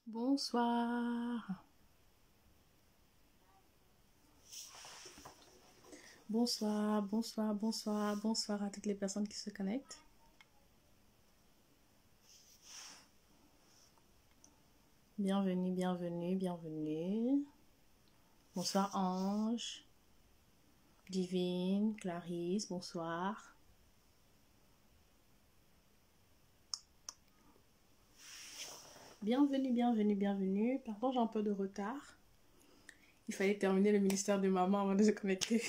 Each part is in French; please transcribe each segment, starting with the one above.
Bonsoir. Bonsoir, bonsoir, bonsoir, bonsoir à toutes les personnes qui se connectent. Bienvenue, bienvenue, bienvenue. Bonsoir Ange, Divine, Clarisse, bonsoir. Bienvenue, bienvenue, bienvenue. Pardon, j'ai un peu de retard. Il fallait terminer le ministère de maman avant de se connecter.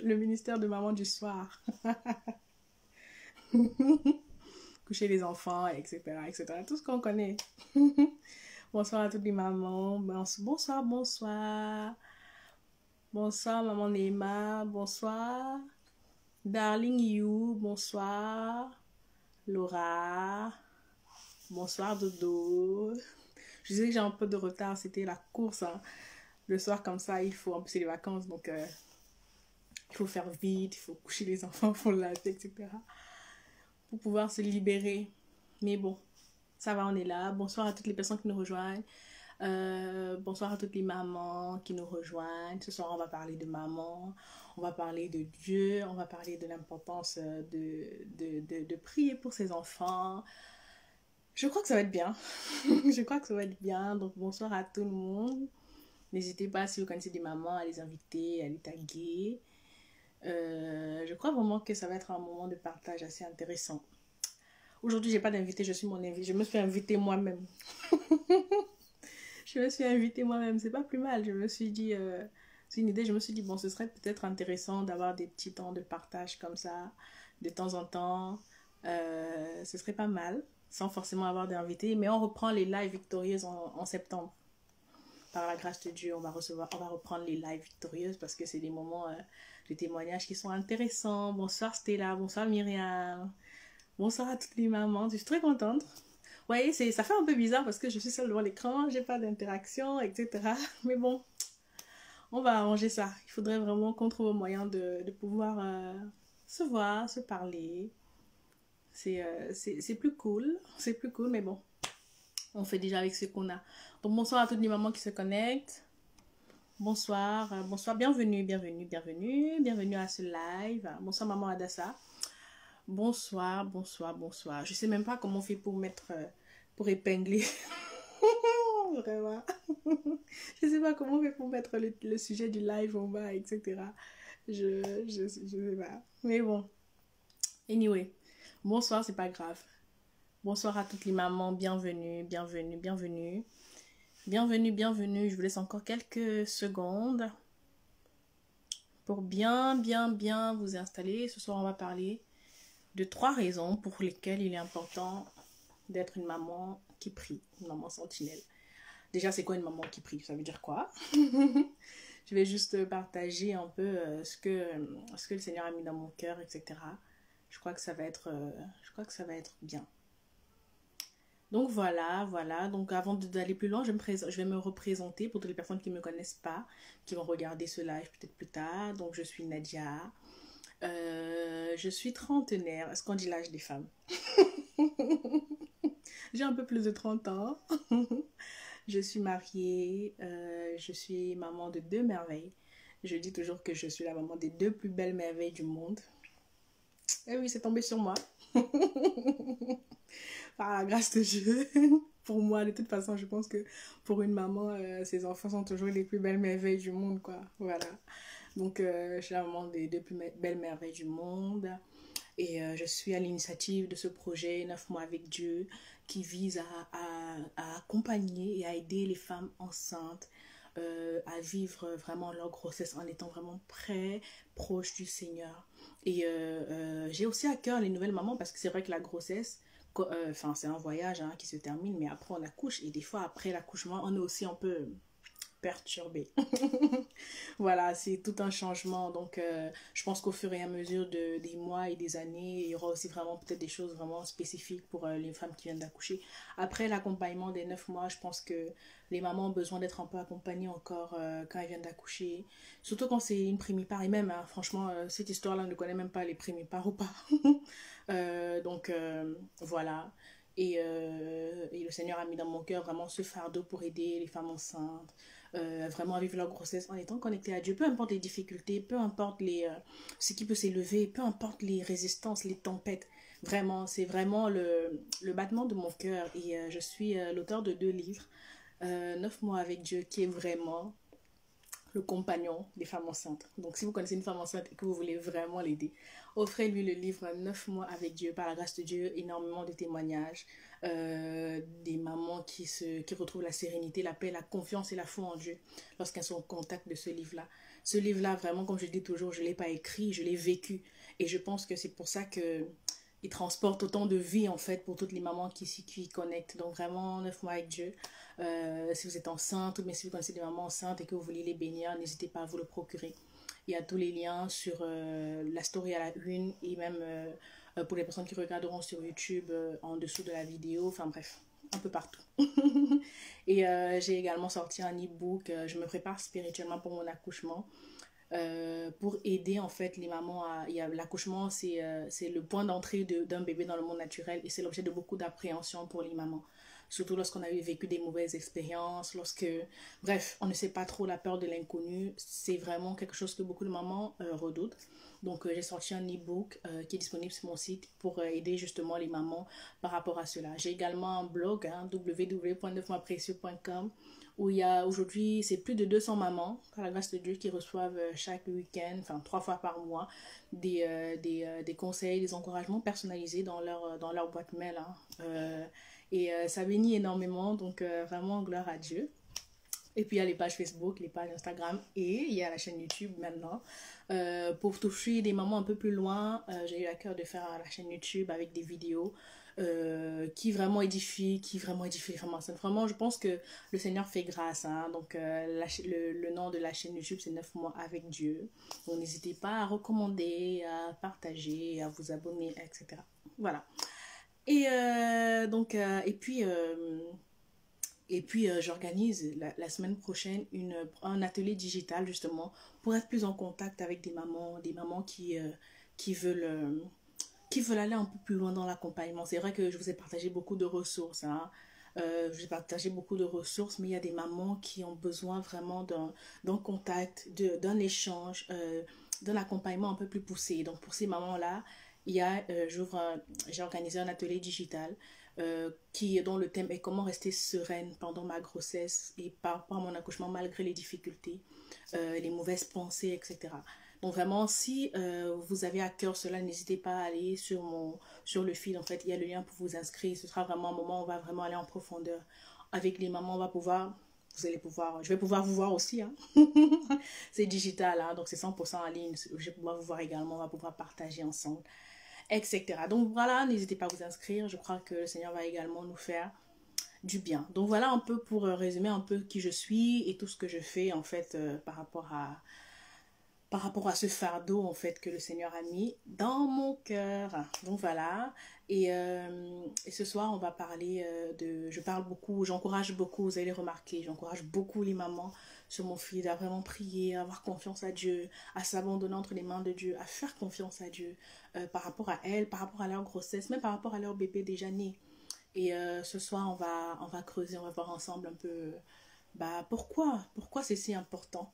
Le ministère de maman du soir. Coucher les enfants, etc., etc. Tout ce qu'on connaît. Bonsoir à toutes les mamans. Bonsoir, bonsoir. Bonsoir, maman Neymar. Bonsoir. Darling You. Bonsoir. Laura. Bonsoir, Dodo. Je disais que j'ai un peu de retard. C'était la course. Hein. Le soir, comme ça, il faut. En plus, c'est les vacances. Donc, il faut faire vite. Il faut coucher les enfants. Il faut laver, etc. Pour pouvoir se libérer. Mais bon, ça va, on est là. Bonsoir à toutes les personnes qui nous rejoignent. Bonsoir à toutes les mamans qui nous rejoignent. Ce soir, on va parler de maman, on va parler de Dieu, on va parler de l'importance de prier pour ses enfants. Je crois que ça va être bien. Je crois que ça va être bien. Donc, bonsoir à tout le monde. N'hésitez pas, si vous connaissez des mamans, à les inviter, à les taguer. Je crois vraiment que ça va être un moment de partage assez intéressant. Aujourd'hui, j'ai pas d'invité, je suis mon invité. Je me suis invitée moi-même. Je me suis invitée moi-même, c'est pas plus mal. Je me suis dit, c'est une idée, je me suis dit, bon, ce serait peut-être intéressant d'avoir des petits temps de partage comme ça, de temps en temps. Ce serait pas mal, sans forcément avoir d'invités. Mais on reprend les lives victorieuses en septembre. Par la grâce de Dieu, on va reprendre les lives victorieuses parce que c'est des moments de témoignages qui sont intéressants. Bonsoir Stella, bonsoir Myriam, bonsoir à toutes les mamans. Je suis très contente. Vous voyez, ça fait un peu bizarre parce que je suis seule devant l'écran, j'ai pas d'interaction, etc. Mais bon, on va arranger ça. Il faudrait vraiment qu'on trouve un moyen de pouvoir se voir, se parler. C'est plus cool. C'est plus cool, mais bon, on fait déjà avec ce qu'on a. Donc, bonsoir à toutes les mamans qui se connectent. Bonsoir, bonsoir, bienvenue, bienvenue, bienvenue, bienvenue à ce live. Bonsoir maman Adassa. Bonsoir, bonsoir, bonsoir. Je sais même pas comment on fait pour mettre, pour épingler. Vraiment. Je sais pas comment on fait pour mettre le sujet du live en bas, etc. Je sais pas. Mais bon. Anyway. Bonsoir, c'est pas grave. Bonsoir à toutes les mamans. Bienvenue, bienvenue, bienvenue. Bienvenue, bienvenue. Je vous laisse encore quelques secondes pour bien, bien, bien vous installer. Ce soir, on va parler de 3 raisons pour lesquelles il est important d'être une maman qui prie, une maman sentinelle. Déjà, c'est quoi une maman qui prie? Ça veut dire quoi? Je vais juste partager un peu ce que le Seigneur a mis dans mon cœur, etc. Je crois que ça va être bien. Donc voilà, voilà. Donc avant d'aller plus loin, je vais me représenter pour toutes les personnes qui ne me connaissent pas, qui vont regarder ce live peut-être plus tard. Donc je suis Nadia. Je suis trentenaire. Est-ce qu'on dit l'âge des femmes? J'ai un peu plus de 30 ans. Je suis mariée. Je suis maman de 2 merveilles. Je dis toujours que je suis la maman des 2 plus belles merveilles du monde. Et oui, c'est tombé sur moi. Par la grâce de Dieu. Pour moi, de toute façon, je pense que pour une maman, ses enfants sont toujours les plus belles merveilles du monde, quoi. Voilà. Donc, je suis la maman des 2 plus belles merveilles du monde. Et je suis à l'initiative de ce projet 9 mois avec Dieu qui vise à accompagner et à aider les femmes enceintes à vivre vraiment leur grossesse en étant vraiment près, proche du Seigneur. Et j'ai aussi à cœur les nouvelles mamans parce que c'est vrai que la grossesse, c'est un voyage hein, qui se termine, mais après on accouche et des fois après l'accouchement, on est aussi un peu perturbé. Voilà, c'est tout un changement. Donc, je pense qu'au fur et à mesure des mois et des années, il y aura aussi vraiment peut-être des choses vraiment spécifiques pour les femmes qui viennent d'accoucher. Après l'accompagnement des 9 mois, je pense que les mamans ont besoin d'être un peu accompagnées encore quand elles viennent d'accoucher. Surtout quand c'est une primipare. Et même, hein, franchement, cette histoire-là, on ne connaît même pas les primipares ou pas. Donc, voilà. Et le Seigneur a mis dans mon cœur vraiment ce fardeau pour aider les femmes enceintes, vraiment à vivre leur grossesse en étant connectées à Dieu, peu importe les difficultés, peu importe ce qui peut s'élever, peu importe les résistances, les tempêtes. Vraiment, c'est vraiment le battement de mon cœur. Et je suis l'auteur de 2 livres, 9 mois avec Dieu, qui est vraiment le compagnon des femmes enceintes. Donc si vous connaissez une femme enceinte et que vous voulez vraiment l'aider, offrez-lui le livre 9 mois avec Dieu. Par la grâce de Dieu, énormément de témoignages, des mamans qui retrouvent la sérénité, la paix, la confiance et la foi en Dieu lorsqu'elles sont en contact de ce livre-là. Ce livre-là, vraiment, comme je dis toujours, je ne l'ai pas écrit, je l'ai vécu. Et je pense que c'est pour ça que il transporte autant de vie en fait pour toutes les mamans qui connectent. Donc vraiment 9 mois avec Dieu. Si vous êtes enceinte ou bien si vous connaissez des mamans enceintes et que vous voulez les bénir, n'hésitez pas à vous le procurer. Il y a tous les liens sur la story à la une et même pour les personnes qui regarderont sur YouTube en dessous de la vidéo. Enfin bref, un peu partout. Et j'ai également sorti un e-book. Je me prépare spirituellement pour mon accouchement. Pour aider en fait les mamans l'accouchement c'est le point d'entrée d'un bébé dans le monde naturel et c'est l'objet de beaucoup d'appréhension pour les mamans, surtout lorsqu'on a vécu des mauvaises expériences, bref, on ne sait pas trop, la peur de l'inconnu, c'est vraiment quelque chose que beaucoup de mamans redoutent. Donc j'ai sorti un e-book qui est disponible sur mon site pour aider justement les mamans par rapport à cela. J'ai également un blog, www.9moisprécieux.com, où il y a aujourd'hui, c'est plus de 200 mamans, par la grâce de Dieu, qui reçoivent chaque week-end, enfin 3 fois par mois, des conseils, des encouragements personnalisés dans leur boîte mail. Ça bénit énormément, donc vraiment gloire à Dieu. Et puis il y a les pages Facebook, les pages Instagram et il y a la chaîne YouTube maintenant. Pour toucher des mamans un peu plus loin, j'ai eu à cœur de faire la chaîne YouTube avec des vidéos qui vraiment édifient les femmes enceintes. Vraiment, je pense que le Seigneur fait grâce. Donc le nom de la chaîne YouTube, c'est 9 mois avec Dieu. Donc n'hésitez pas à recommander, à partager, à vous abonner, etc. Voilà. Et puis, j'organise la semaine prochaine un atelier digital, justement, pour être plus en contact avec des mamans qui veulent aller un peu plus loin dans l'accompagnement. C'est vrai que je vous ai partagé beaucoup de ressources, je vous ai partagé beaucoup de ressources, mais il y a des mamans qui ont besoin vraiment d'un contact, d'un échange, d'un accompagnement un peu plus poussé. Donc, pour ces mamans-là, j'ai organisé un atelier digital dont le thème est comment rester sereine pendant ma grossesse et par mon accouchement malgré les difficultés, les mauvaises pensées, etc. Donc vraiment, si vous avez à cœur cela, n'hésitez pas à aller sur le fil. En fait, il y a le lien pour vous inscrire. Ce sera vraiment un moment où on va vraiment aller en profondeur. Avec les mamans, je vais pouvoir vous voir aussi. C'est digital, donc c'est 100% en ligne. Je vais pouvoir vous voir également, on va pouvoir partager ensemble, etc. Donc voilà, n'hésitez pas à vous inscrire. Je crois que le Seigneur va également nous faire du bien. Donc voilà un peu pour résumer un peu qui je suis et tout ce que je fais en fait par rapport à ce fardeau en fait que le Seigneur a mis dans mon cœur. Donc voilà. Et ce soir on va parler je parle beaucoup, j'encourage beaucoup, vous allez remarquer, j'encourage beaucoup les mamans sur mon feed à vraiment prier, à avoir confiance à Dieu, à s'abandonner entre les mains de Dieu, à faire confiance à Dieu par rapport à elles, par rapport à leur grossesse, même par rapport à leur bébé déjà né. Et ce soir on va creuser, on va voir ensemble un peu pourquoi c'est si important,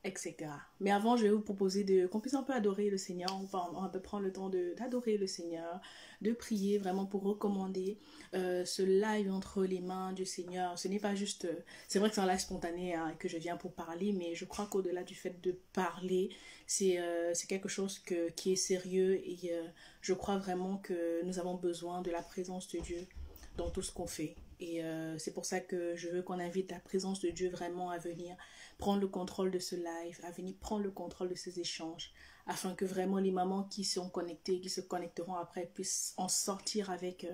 etc. Mais avant, je vais vous proposer qu'on puisse un peu adorer le Seigneur. On peut prendre le temps d'adorer le Seigneur, de prier vraiment pour recommander ce live entre les mains du Seigneur. Ce n'est pas juste... c'est vrai que c'est un live spontané et que je viens pour parler, mais je crois qu'au-delà du fait de parler, c'est quelque chose qui est sérieux et je crois vraiment que nous avons besoin de la présence de Dieu dans tout ce qu'on fait. Et c'est pour ça que je veux qu'on invite la présence de Dieu vraiment à venir prendre le contrôle de ce live, à venir prendre le contrôle de ces échanges, afin que vraiment les mamans qui sont connectées, qui se connecteront après, puissent en sortir avec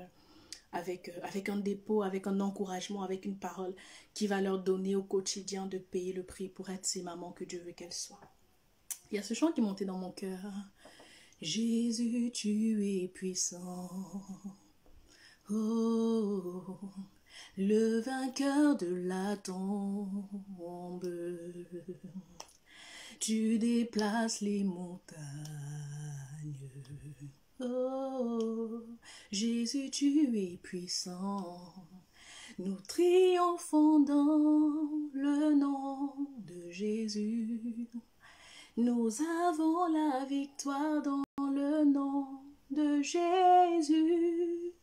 un dépôt, avec un encouragement, avec une parole qui va leur donner au quotidien de payer le prix pour être ces mamans que Dieu veut qu'elles soient. Il y a ce chant qui est monté dans mon cœur. Jésus, tu es puissant. Oh, le vainqueur de la tombe, tu déplaces les montagnes. Oh, Jésus, tu es puissant. Nous triomphons dans le nom de Jésus. Nous avons la victoire dans le nom de Jésus.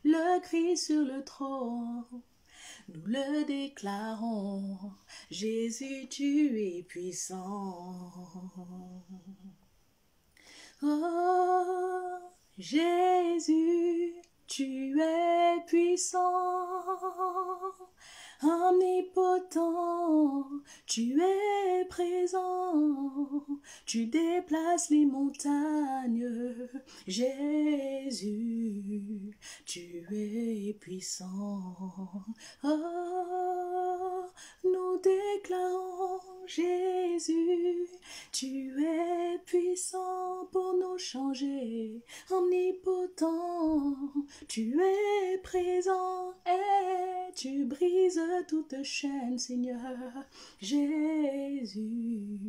Le Christ sur le trône, nous le déclarons. Jésus, tu es puissant. Oh, Jésus, tu es puissant, omnipotent, tu es présent, tu déplaces les montagnes. Jésus, tu es puissant. Oh, nous déclarons, Jésus, tu es puissant pour nous changer, omnipotent, tu es présent et tu brises toute chaîne, Seigneur. Jésus,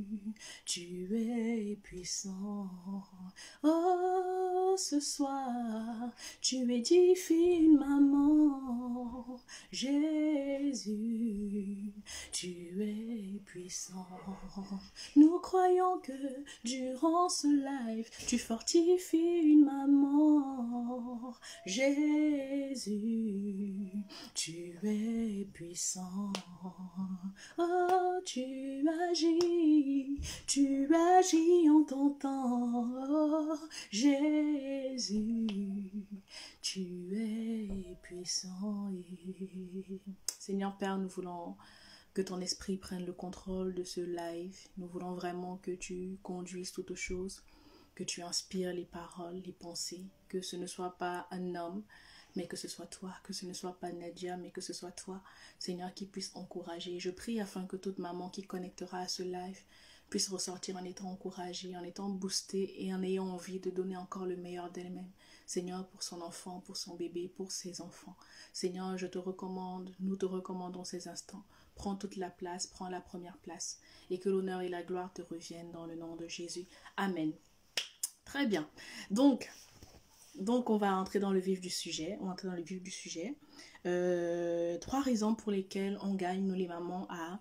tu es puissant. Oh, ce soir, tu édifies une maman. Jésus, tu es puissant. Nous croyons que durant ce live, tu fortifies une maman. Jésus, tu es puissant. Oh, tu agis en ton temps. Oh, Jésus, tu es puissant. Seigneur Père, nous voulons que ton esprit prenne le contrôle de ce live. Nous voulons vraiment que tu conduises toutes choses, que tu inspires les paroles, les pensées, que ce ne soit pas un homme, mais que ce soit toi, que ce ne soit pas Nadia, mais que ce soit toi, Seigneur, qui puisse encourager. Je prie afin que toute maman qui connectera à ce live puisse ressortir en étant encouragée, en étant boostée et en ayant envie de donner encore le meilleur d'elle-même. Seigneur, pour son enfant, pour son bébé, pour ses enfants. Seigneur, je te recommande, nous te recommandons ces instants. Prends toute la place, prends la première place et que l'honneur et la gloire te reviennent dans le nom de Jésus. Amen. Très bien. Donc on va entrer dans le vif du sujet. Trois raisons pour lesquelles on gagne, nous les mamans, à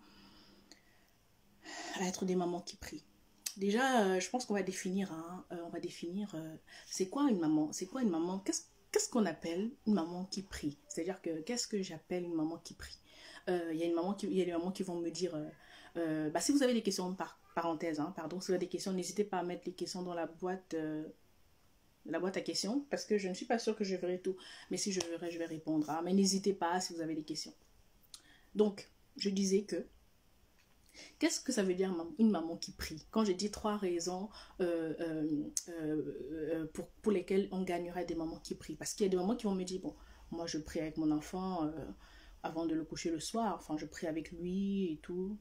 être des mamans qui prient. Déjà, je pense qu'on va définir, c'est quoi une maman? C'est quoi une maman? Qu'est-ce qu'on appelle une maman qui prie? C'est-à-dire que qu'est-ce que j'appelle une maman qui prie? Il y a des mamans qui vont me dire, si vous avez des questions par parenthèse, si vous avez des questions, n'hésitez pas à mettre les questions dans la boîte à questions, parce que je ne suis pas sûre que je verrai tout, mais si je verrai, je vais répondre. Mais n'hésitez pas si vous avez des questions. Donc, je disais que qu'est-ce que ça veut dire une maman qui prie? Quand je dis trois raisons pour lesquelles on gagnerait des mamans qui prient. Parce qu'il y a des mamans qui vont me dire, bon, moi je prie avec mon enfant avant de le coucher le soir, enfin je prie avec lui et tout,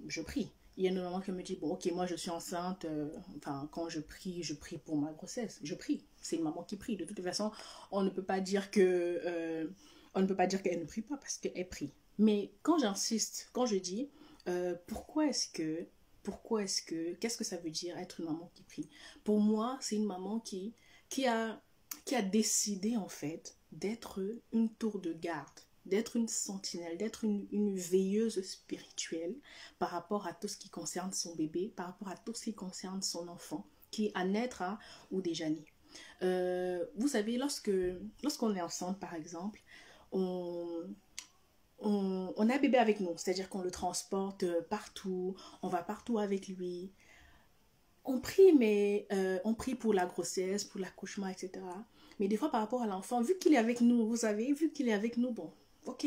je prie. Il y a une maman qui me dit, bon ok, moi je suis enceinte, quand je prie pour ma grossesse, je prie. C'est une maman qui prie. De toute façon, on ne peut pas dire qu'elle ne prie pas parce qu'elle prie. Mais quand j'insiste, quand je dis, qu'est-ce que ça veut dire être une maman qui prie? Pour moi, c'est une maman qui a décidé en fait d'être une tour de garde, d'être une sentinelle, d'être une veilleuse spirituelle par rapport à tout ce qui concerne son bébé, par rapport à tout ce qui concerne son enfant, qui est à naître ou déjà né. Vous savez, lorsqu'on est enceinte par exemple, on a un bébé avec nous, c'est-à-dire qu'on le transporte partout, on va partout avec lui. On prie, mais on prie pour la grossesse, pour l'accouchement, etc. Mais des fois, par rapport à l'enfant, vu qu'il est avec nous, vous savez, vu qu'il est avec nous, bon, ok,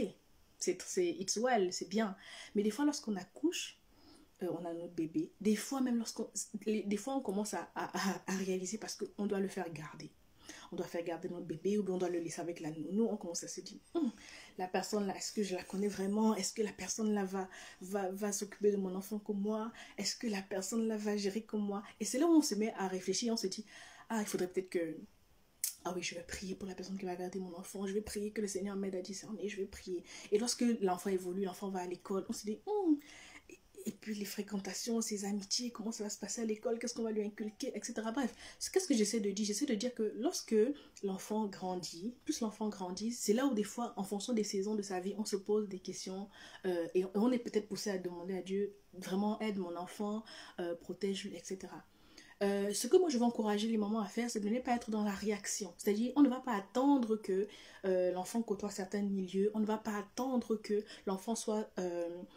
it's well, c'est bien. Mais des fois, lorsqu'on accouche, on a notre bébé. Des fois, même des fois, on commence à réaliser parce qu'on doit le faire garder. On doit faire garder notre bébé ou bien on doit le laisser avec la nounou. On commence à se dire, la personne là, est-ce que je la connais vraiment? Est-ce que la personne là va s'occuper de mon enfant comme moi? Est-ce que la personne là va gérer comme moi? Et c'est là où on se met à réfléchir, on se dit, il faudrait peut-être que, oui, je vais prier pour la personne qui va garder mon enfant, je vais prier que le Seigneur m'aide à discerner, je vais prier. Et lorsque l'enfant évolue, l'enfant va à l'école, on se dit, et puis les fréquentations, ses amitiés, comment ça va se passer à l'école, qu'est-ce qu'on va lui inculquer, etc. Bref, qu'est-ce que j'essaie de dire? J'essaie de dire que lorsque l'enfant grandit, plus l'enfant grandit, c'est là où des fois, en fonction des saisons de sa vie, on se pose des questions et on est peut-être poussé à demander à Dieu, vraiment aide mon enfant, protège-le, etc. Ce que moi je veux encourager les mamans à faire, c'est de ne pas être dans la réaction. C'est-à-dire, on ne va pas attendre que l'enfant côtoie certains milieux, on ne va pas attendre que l'enfant soit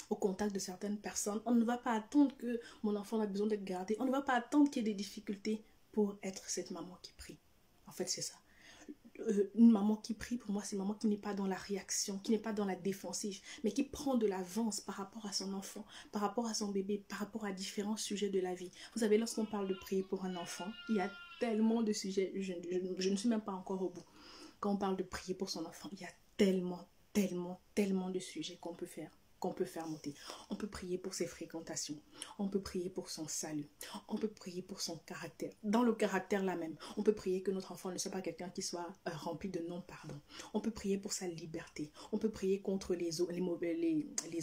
au contact de certaines personnes, on ne va pas attendre que mon enfant a besoin d'être gardé, on ne va pas attendre qu'il y ait des difficultés pour être cette maman qui prie. En fait, c'est ça. Une maman qui prie, pour moi, c'est une maman qui n'est pas dans la réaction, qui n'est pas dans la défensive, mais qui prend de l'avance par rapport à son enfant, par rapport à son bébé, par rapport à différents sujets de la vie. Vous savez, lorsqu'on parle de prier pour un enfant, il y a tellement de sujets, je ne suis même pas encore au bout. Quand on parle de prier pour son enfant, il y a tellement de sujets qu'on peut faire monter. On peut prier pour ses fréquentations, on peut prier pour son salut, on peut prier pour son caractère. Dans le caractère là même, on peut prier que notre enfant ne soit pas quelqu'un qui soit rempli de non-pardon. On peut prier pour sa liberté, on peut prier contre les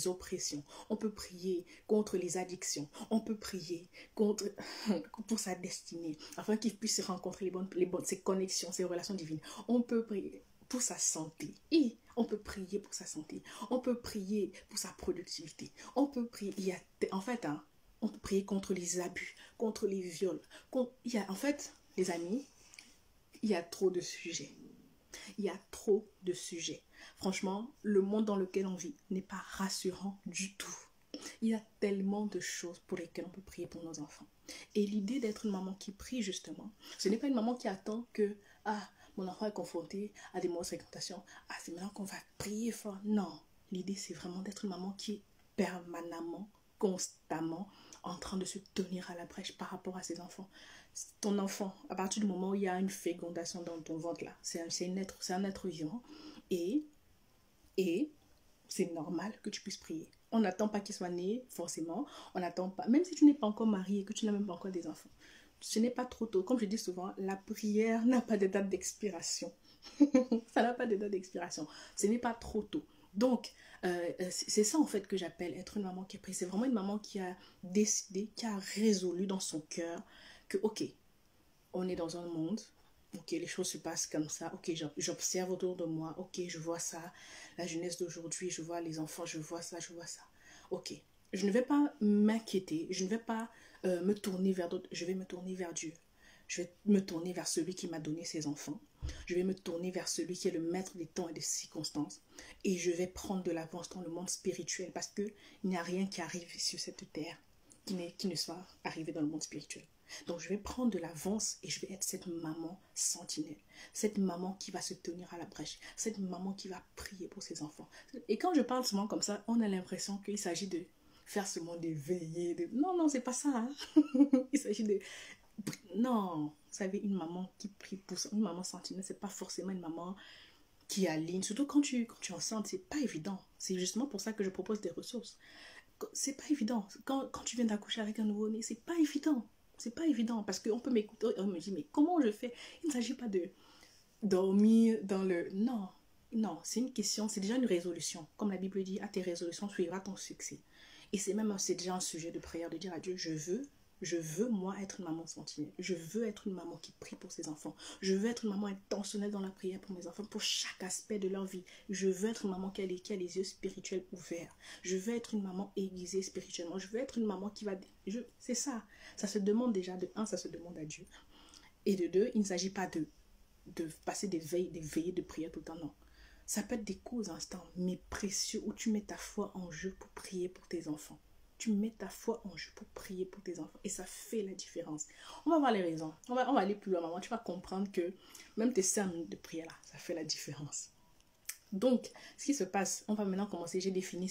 oppressions, on peut prier contre les addictions, on peut prier pour sa destinée, afin qu'il puisse rencontrer ses connexions, ses relations divines. On peut prier pour sa santé. Et on peut prier pour sa santé. On peut prier pour sa productivité. On peut prier. En fait, on peut prier contre les abus, contre les viols. En fait, les amis, il y a trop de sujets. Il y a trop de sujets. Franchement, le monde dans lequel on vit n'est pas rassurant du tout. Il y a tellement de choses pour lesquelles on peut prier pour nos enfants. Et l'idée d'être une maman qui prie, justement, ce n'est pas une maman qui attend que, mon enfant est confronté à des mauvaises fréquentations, c'est maintenant qu'on va prier fort. Non, l'idée c'est vraiment d'être une maman qui est permanemment, constamment en train de se tenir à la brèche par rapport à ses enfants. Ton enfant, à partir du moment où il y a une fécondation dans ton ventre là, c'est un être vivant et c'est normal que tu puisses prier. On n'attend pas qu'il soit né, forcément. On n'attend pas, même si tu n'es pas encore marié et que tu n'as même pas encore des enfants. Ce n'est pas trop tôt. Comme je dis souvent, la prière n'a pas de date d'expiration. Ça n'a pas de date d'expiration. Ce n'est pas trop tôt. Donc, c'est ça en fait que j'appelle être une maman qui prie. C'est vraiment une maman qui a décidé, qui a résolu dans son cœur que, ok, on est dans un monde, ok, les choses se passent comme ça, ok, j'observe autour de moi, ok, je vois ça, la jeunesse d'aujourd'hui, je vois les enfants, je vois ça, ok. Je ne vais pas m'inquiéter, je ne vais pas me tourner vers d'autres, je vais me tourner vers Dieu. Je vais me tourner vers celui qui m'a donné ses enfants. Je vais me tourner vers celui qui est le maître des temps et des circonstances. Et je vais prendre de l'avance dans le monde spirituel parce qu'il n'y a rien qui arrive sur cette terre qui ne soit arrivé dans le monde spirituel. Donc je vais prendre de l'avance et je vais être cette maman sentinelle, cette maman qui va se tenir à la brèche, cette maman qui va prier pour ses enfants. Et quand je parle souvent comme ça, on a l'impression qu'il s'agit de faire ce monde éveillé. Non, c'est pas ça. Hein? Il s'agit de... Non, vous savez, une maman qui prie pour ça, une maman sentinelle, c'est pas forcément une maman qui aligne. Surtout quand tu es enceinte, c'est pas évident. C'est justement pour ça que je propose des ressources. C'est pas évident. Quand tu viens d'accoucher avec un nouveau-né, c'est pas évident. C'est pas évident parce qu'on peut m'écouter, on me dit, mais comment je fais? Il ne s'agit pas de dormir dans le... Non, c'est une question, c'est déjà une résolution. Comme la Bible dit, à tes résolutions suivra ton succès. Et c'est déjà un sujet de prière de dire à Dieu, je veux moi être une maman sentinelle. Je veux être une maman qui prie pour ses enfants. Je veux être une maman intentionnelle dans la prière pour mes enfants, pour chaque aspect de leur vie. Je veux être une maman qui a les yeux spirituels ouverts. Je veux être une maman aiguisée spirituellement. Je veux être une maman qui va... C'est ça. Ça se demande déjà, de un, ça se demande à Dieu. Et de deux, il ne s'agit pas de passer des veillées de prière tout le temps, non. Ça peut être des courts instants, mais précieux, où tu mets ta foi en jeu pour prier pour tes enfants. Tu mets ta foi en jeu pour prier pour tes enfants. Et ça fait la différence. On va voir les raisons. On va aller plus loin, maman. Tu vas comprendre que même tes 5 minutes de prière, là, ça fait la différence. Donc, ce qui se passe, on va maintenant commencer. J'ai défini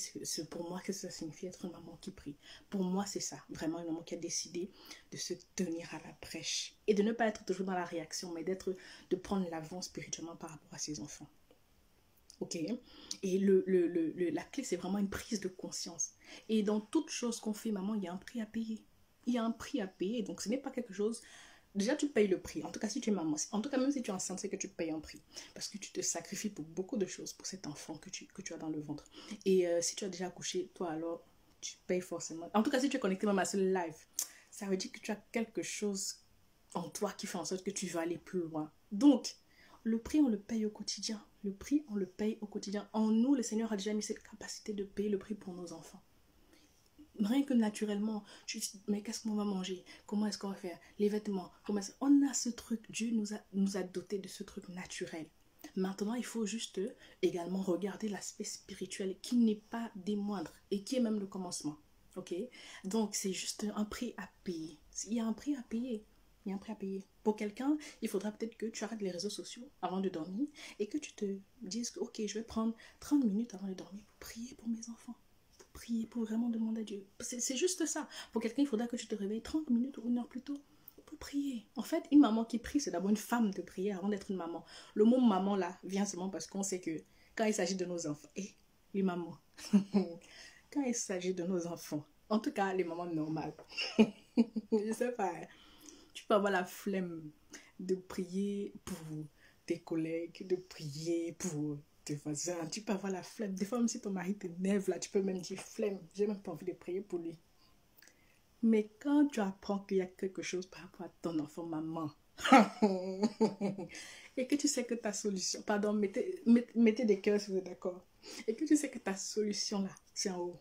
pour moi que ça signifie être une maman qui prie. Pour moi, c'est ça. Vraiment une maman qui a décidé de se tenir à la brèche. Et de ne pas être toujours dans la réaction, mais de prendre l'avant spirituellement par rapport à ses enfants. Ok, et la clé, c'est vraiment une prise de conscience. Et dans toute chose qu'on fait, maman, il y a un prix à payer. Il y a un prix à payer, donc ce n'est pas quelque chose... Déjà, tu payes le prix. En tout cas, si tu es maman, en tout cas, même si tu es enceinte, c'est que tu payes un prix. Parce que tu te sacrifies pour beaucoup de choses pour cet enfant que tu as dans le ventre. Et si tu as déjà accouché, toi alors, tu payes forcément. En tout cas, si tu es connecté même à ce live, ça veut dire que tu as quelque chose en toi qui fait en sorte que tu vas aller plus loin. Donc, le prix, on le paye au quotidien. Le prix, on le paye au quotidien. En nous, le Seigneur a déjà mis cette capacité de payer le prix pour nos enfants. Rien que naturellement, tu dis, mais qu'est-ce qu'on va manger? Comment est-ce qu'on va faire? Les vêtements, on a ce truc, Dieu nous a dotés de ce truc naturel. Maintenant, il faut juste également regarder l'aspect spirituel qui n'est pas des moindres et qui est même le commencement. Ok? Donc, c'est juste un prix à payer. Il y a un prix à payer. Il y a un prix à payer. Pour quelqu'un, il faudra peut-être que tu arrêtes les réseaux sociaux avant de dormir et que tu te dises que, ok, je vais prendre 30 minutes avant de dormir pour prier pour mes enfants. Pour prier, pour vraiment demander à Dieu. C'est juste ça. Pour quelqu'un, il faudra que tu te réveilles 30 minutes ou une heure plus tôt pour prier. En fait, une maman qui prie, c'est d'abord une femme de prier avant d'être une maman. Le mot maman, là, vient seulement parce qu'on sait que quand il s'agit de nos enfants, les mamans, quand il s'agit de nos enfants, en tout cas, les mamans normales, je sais pas, tu peux avoir la flemme de prier pour tes collègues, de prier pour tes voisins, tu peux avoir la flemme. Des fois, même si ton mari t'énerve, là, tu peux même dire flemme, j'ai même pas envie de prier pour lui. Mais quand tu apprends qu'il y a quelque chose par rapport à ton enfant, maman, et que tu sais que ta solution, pardon, mettez des cœurs si vous êtes d'accord, et que tu sais que ta solution là, c'est en haut,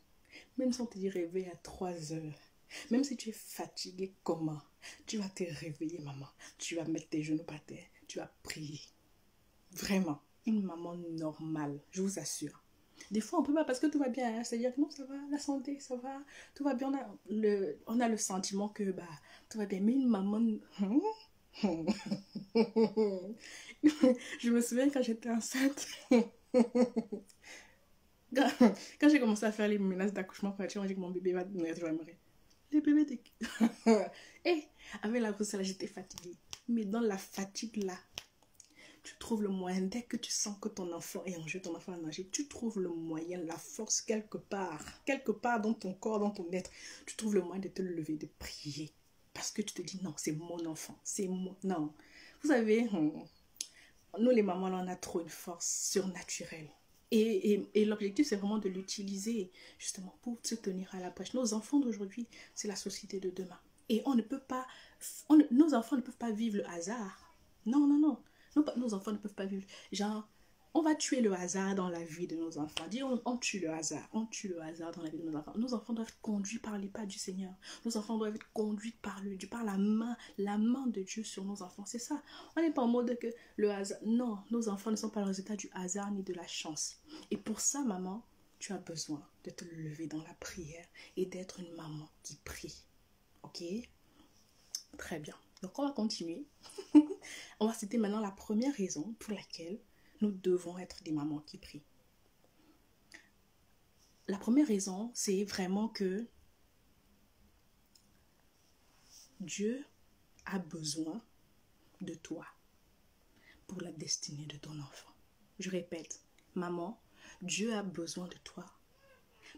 même si on te dit réveille à 3 heures, même si tu es fatigué, comment, tu vas te réveiller, maman, tu vas mettre tes genoux par terre, tu vas prier. Vraiment, une maman normale, je vous assure. Des fois, on peut pas parce que tout va bien. Hein. C'est-à-dire que non, ça va, la santé, ça va, tout va bien. On a le sentiment que bah, tout va bien. Mais une maman... Je me souviens quand j'étais enceinte. Quand j'ai commencé à faire les menaces d'accouchement prématuré, on dit que mon bébé va mourir, je vais mourir. Les bébés de... Et avec la grossesse, là, j'étais fatiguée. Mais dans la fatigue, là, tu trouves le moyen, dès que tu sens que ton enfant est en jeu, ton enfant est en danger, tu trouves le moyen, la force quelque part dans ton corps, dans ton être, tu trouves le moyen de te lever, de prier. Parce que tu te dis, non, c'est mon enfant, c'est mon... Non. Vous savez, nous les mamans, là, on a trop une force surnaturelle. Et l'objectif, c'est vraiment de l'utiliser, justement, pour se tenir à la brèche. Nos enfants d'aujourd'hui, c'est la société de demain. Et on ne peut pas... nos enfants ne peuvent pas vivre le hasard. Non, non, non. Nos enfants ne peuvent pas vivre. Genre, on va tuer le hasard dans la vie de nos enfants. Dis, on tue le hasard. On tue le hasard dans la vie de nos enfants. Nos enfants doivent être conduits par les pas du Seigneur. Nos enfants doivent être conduits par la main de Dieu sur nos enfants. C'est ça. On n'est pas en mode que le hasard... Non, nos enfants ne sont pas le résultat du hasard ni de la chance. Et pour ça, maman, tu as besoin de te lever dans la prière et d'être une maman qui prie. Ok? Très bien. Donc, on va continuer. On va citer maintenant la première raison pour laquelle nous devons être des mamans qui prient. La première raison, c'est vraiment que Dieu a besoin de toi pour la destinée de ton enfant. Je répète, maman, Dieu a besoin de toi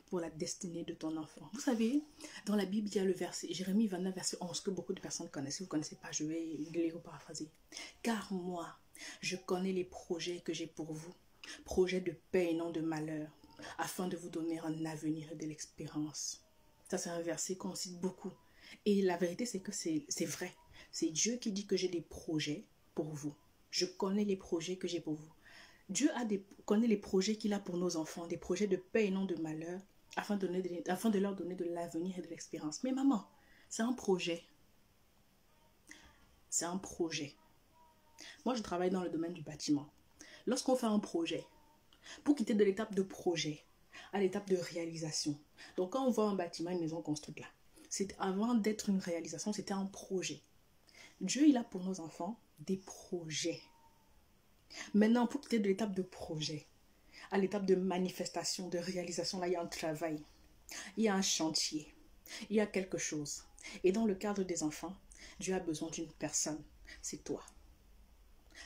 pour la destinée de ton enfant. Vous savez, dans la Bible, il y a le verset, Jérémie 29, verset 11, que beaucoup de personnes connaissent. Si vous ne connaissez pas, je vais le lire ou paraphraser. Car moi, je connais les projets que j'ai pour vous, projets de paix et non de malheur, afin de vous donner un avenir et de l'espérance. Ça, c'est un verset qu'on cite beaucoup. Et la vérité, c'est que c'est vrai. C'est Dieu qui dit que j'ai des projets pour vous. Je connais les projets que j'ai pour vous. Dieu connaît les projets qu'il a pour nos enfants, des projets de paix et non de malheur, afin de leur donner de l'avenir et de l'expérience. Mais maman, c'est un projet. C'est un projet. Moi, je travaille dans le domaine du bâtiment. Lorsqu'on fait un projet, pour quitter de l'étape de projet à l'étape de réalisation. Donc, quand on voit un bâtiment, une maison construite là, avant d'être une réalisation, c'était un projet. Dieu, il a pour nos enfants des projets. Maintenant, pour quitter de l'étape de projet à l'étape de manifestation, de réalisation, là, il y a un travail, il y a un chantier, il y a quelque chose. Et dans le cadre des enfants, Dieu a besoin d'une personne, c'est toi.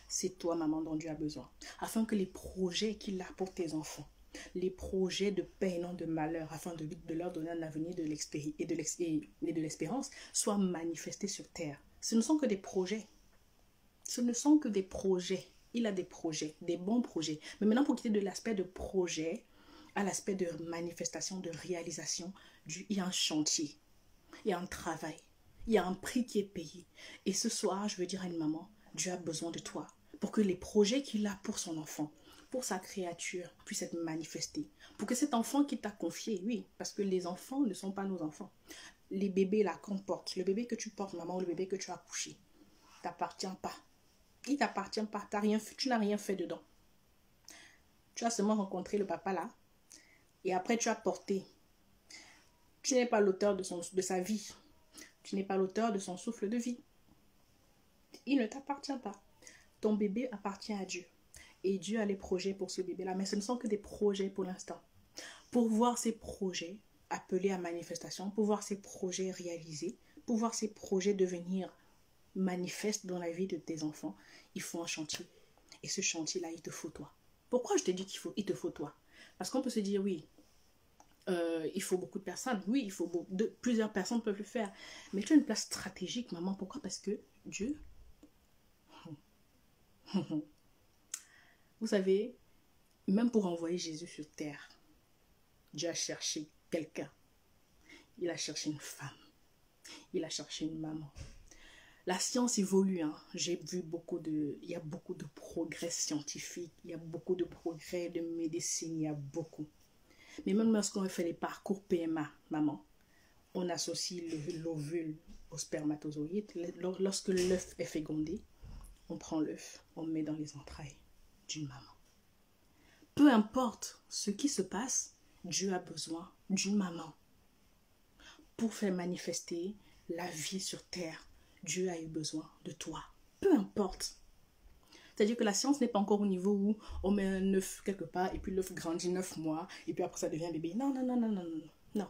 C'est toi, maman, dont Dieu a besoin. Afin que les projets qu'il a pour tes enfants, les projets de paix et non de malheur, afin de leur donner un avenir et de l'espérance, soient manifestés sur terre. Ce ne sont que des projets. Ce ne sont que des projets. Il a des projets, des bons projets. Mais maintenant, pour quitter de l'aspect de projet à l'aspect de manifestation, de réalisation, il y a un chantier, il y a un travail, il y a un prix qui est payé. Et ce soir, je veux dire à une maman, Dieu a besoin de toi pour que les projets qu'il a pour son enfant, pour sa créature, puissent être manifestés. Pour que cet enfant qui t'a confié, oui, parce que les enfants ne sont pas nos enfants. Les bébés là qu'on porte, le bébé que tu portes, maman, ou le bébé que tu as accouché, t'appartient pas. Il t'appartient pas. Tu n'as rien fait dedans. Tu as seulement rencontré le papa là. Et après, tu as porté. Tu n'es pas l'auteur de sa vie. Tu n'es pas l'auteur de son souffle de vie. Il ne t'appartient pas. Ton bébé appartient à Dieu. Et Dieu a les projets pour ce bébé-là. Mais ce ne sont que des projets pour l'instant. Pour voir ces projets appelés à manifestation, pour voir ces projets réalisés, pour voir ces projets devenir manifestes dans la vie de tes enfants, il faut un chantier. Et ce chantier-là, il te faut toi. Pourquoi je te dis qu'il te faut toi? Parce qu'on peut se dire, oui, il faut beaucoup de personnes. Oui, plusieurs personnes peuvent le faire. Mais tu as une place stratégique, maman. Pourquoi? Parce que Dieu... Vous savez, même pour envoyer Jésus sur terre, Dieu a cherché quelqu'un. Il a cherché une femme. Il a cherché une maman. La science évolue. Hein. Il y a beaucoup de progrès scientifiques. Il y a beaucoup de progrès de médecine. Il y a beaucoup. Mais même lorsqu'on fait les parcours PMA, maman, on associe l'ovule au spermatozoïde. Lorsque l'œuf est fécondé, on prend l'œuf, on met dans les entrailles d'une maman. Peu importe ce qui se passe, Dieu a besoin d'une maman. Pour faire manifester la vie sur terre, Dieu a eu besoin de toi. Peu importe. C'est-à-dire que la science n'est pas encore au niveau où on met un œuf quelque part et puis l'œuf grandit 9 mois et puis après ça devient un bébé. Non, non, non, non, non, non. Non.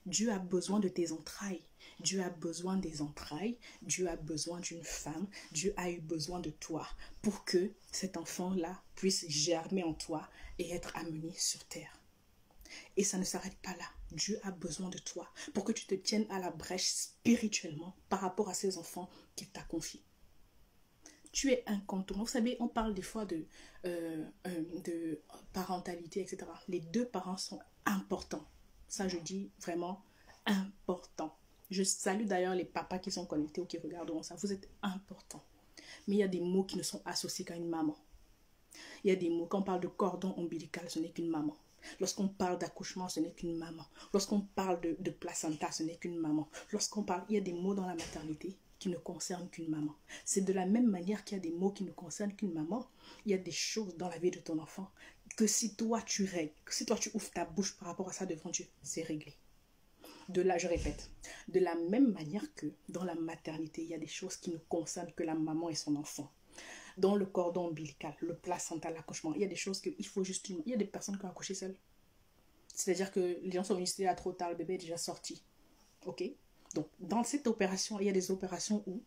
Dieu a besoin de tes entrailles. Dieu a besoin des entrailles. Dieu a besoin d'une femme. Dieu a eu besoin de toi pour que cet enfant-là puisse germer en toi et être amené sur terre. Et ça ne s'arrête pas là. Dieu a besoin de toi pour que tu te tiennes à la brèche spirituellement par rapport à ces enfants qu'il t'a confiés. Tu es incontournable. Vous savez, on parle des fois de parentalité, etc. Les deux parents sont importants. Ça, je dis vraiment important. Je salue d'ailleurs les papas qui sont connectés ou qui regarderont ça. Vous êtes importants. Mais il y a des mots qui ne sont associés qu'à une maman. Il y a des mots, quand on parle de cordon ombilical, ce n'est qu'une maman. Lorsqu'on parle d'accouchement, ce n'est qu'une maman. Lorsqu'on parle de placenta, ce n'est qu'une maman. Il y a des mots dans la maternité qui ne concernent qu'une maman. C'est de la même manière qu'il y a des mots qui ne concernent qu'une maman. Il y a des choses dans la vie de ton enfant que si toi tu règles, si toi tu ouvres ta bouche par rapport à ça devant Dieu, c'est réglé. Je répète, de la même manière que dans la maternité, il y a des choses qui ne concernent que la maman et son enfant. Dans le cordon ombilical, le placenta, l'accouchement, il y a des choses qu'il faut juste... Il y a des personnes qui ont accouché seules. C'est-à-dire que les gens sont venus à trop tard, le bébé est déjà sorti. Ok? Donc, dans cette opération, il y a des opérations où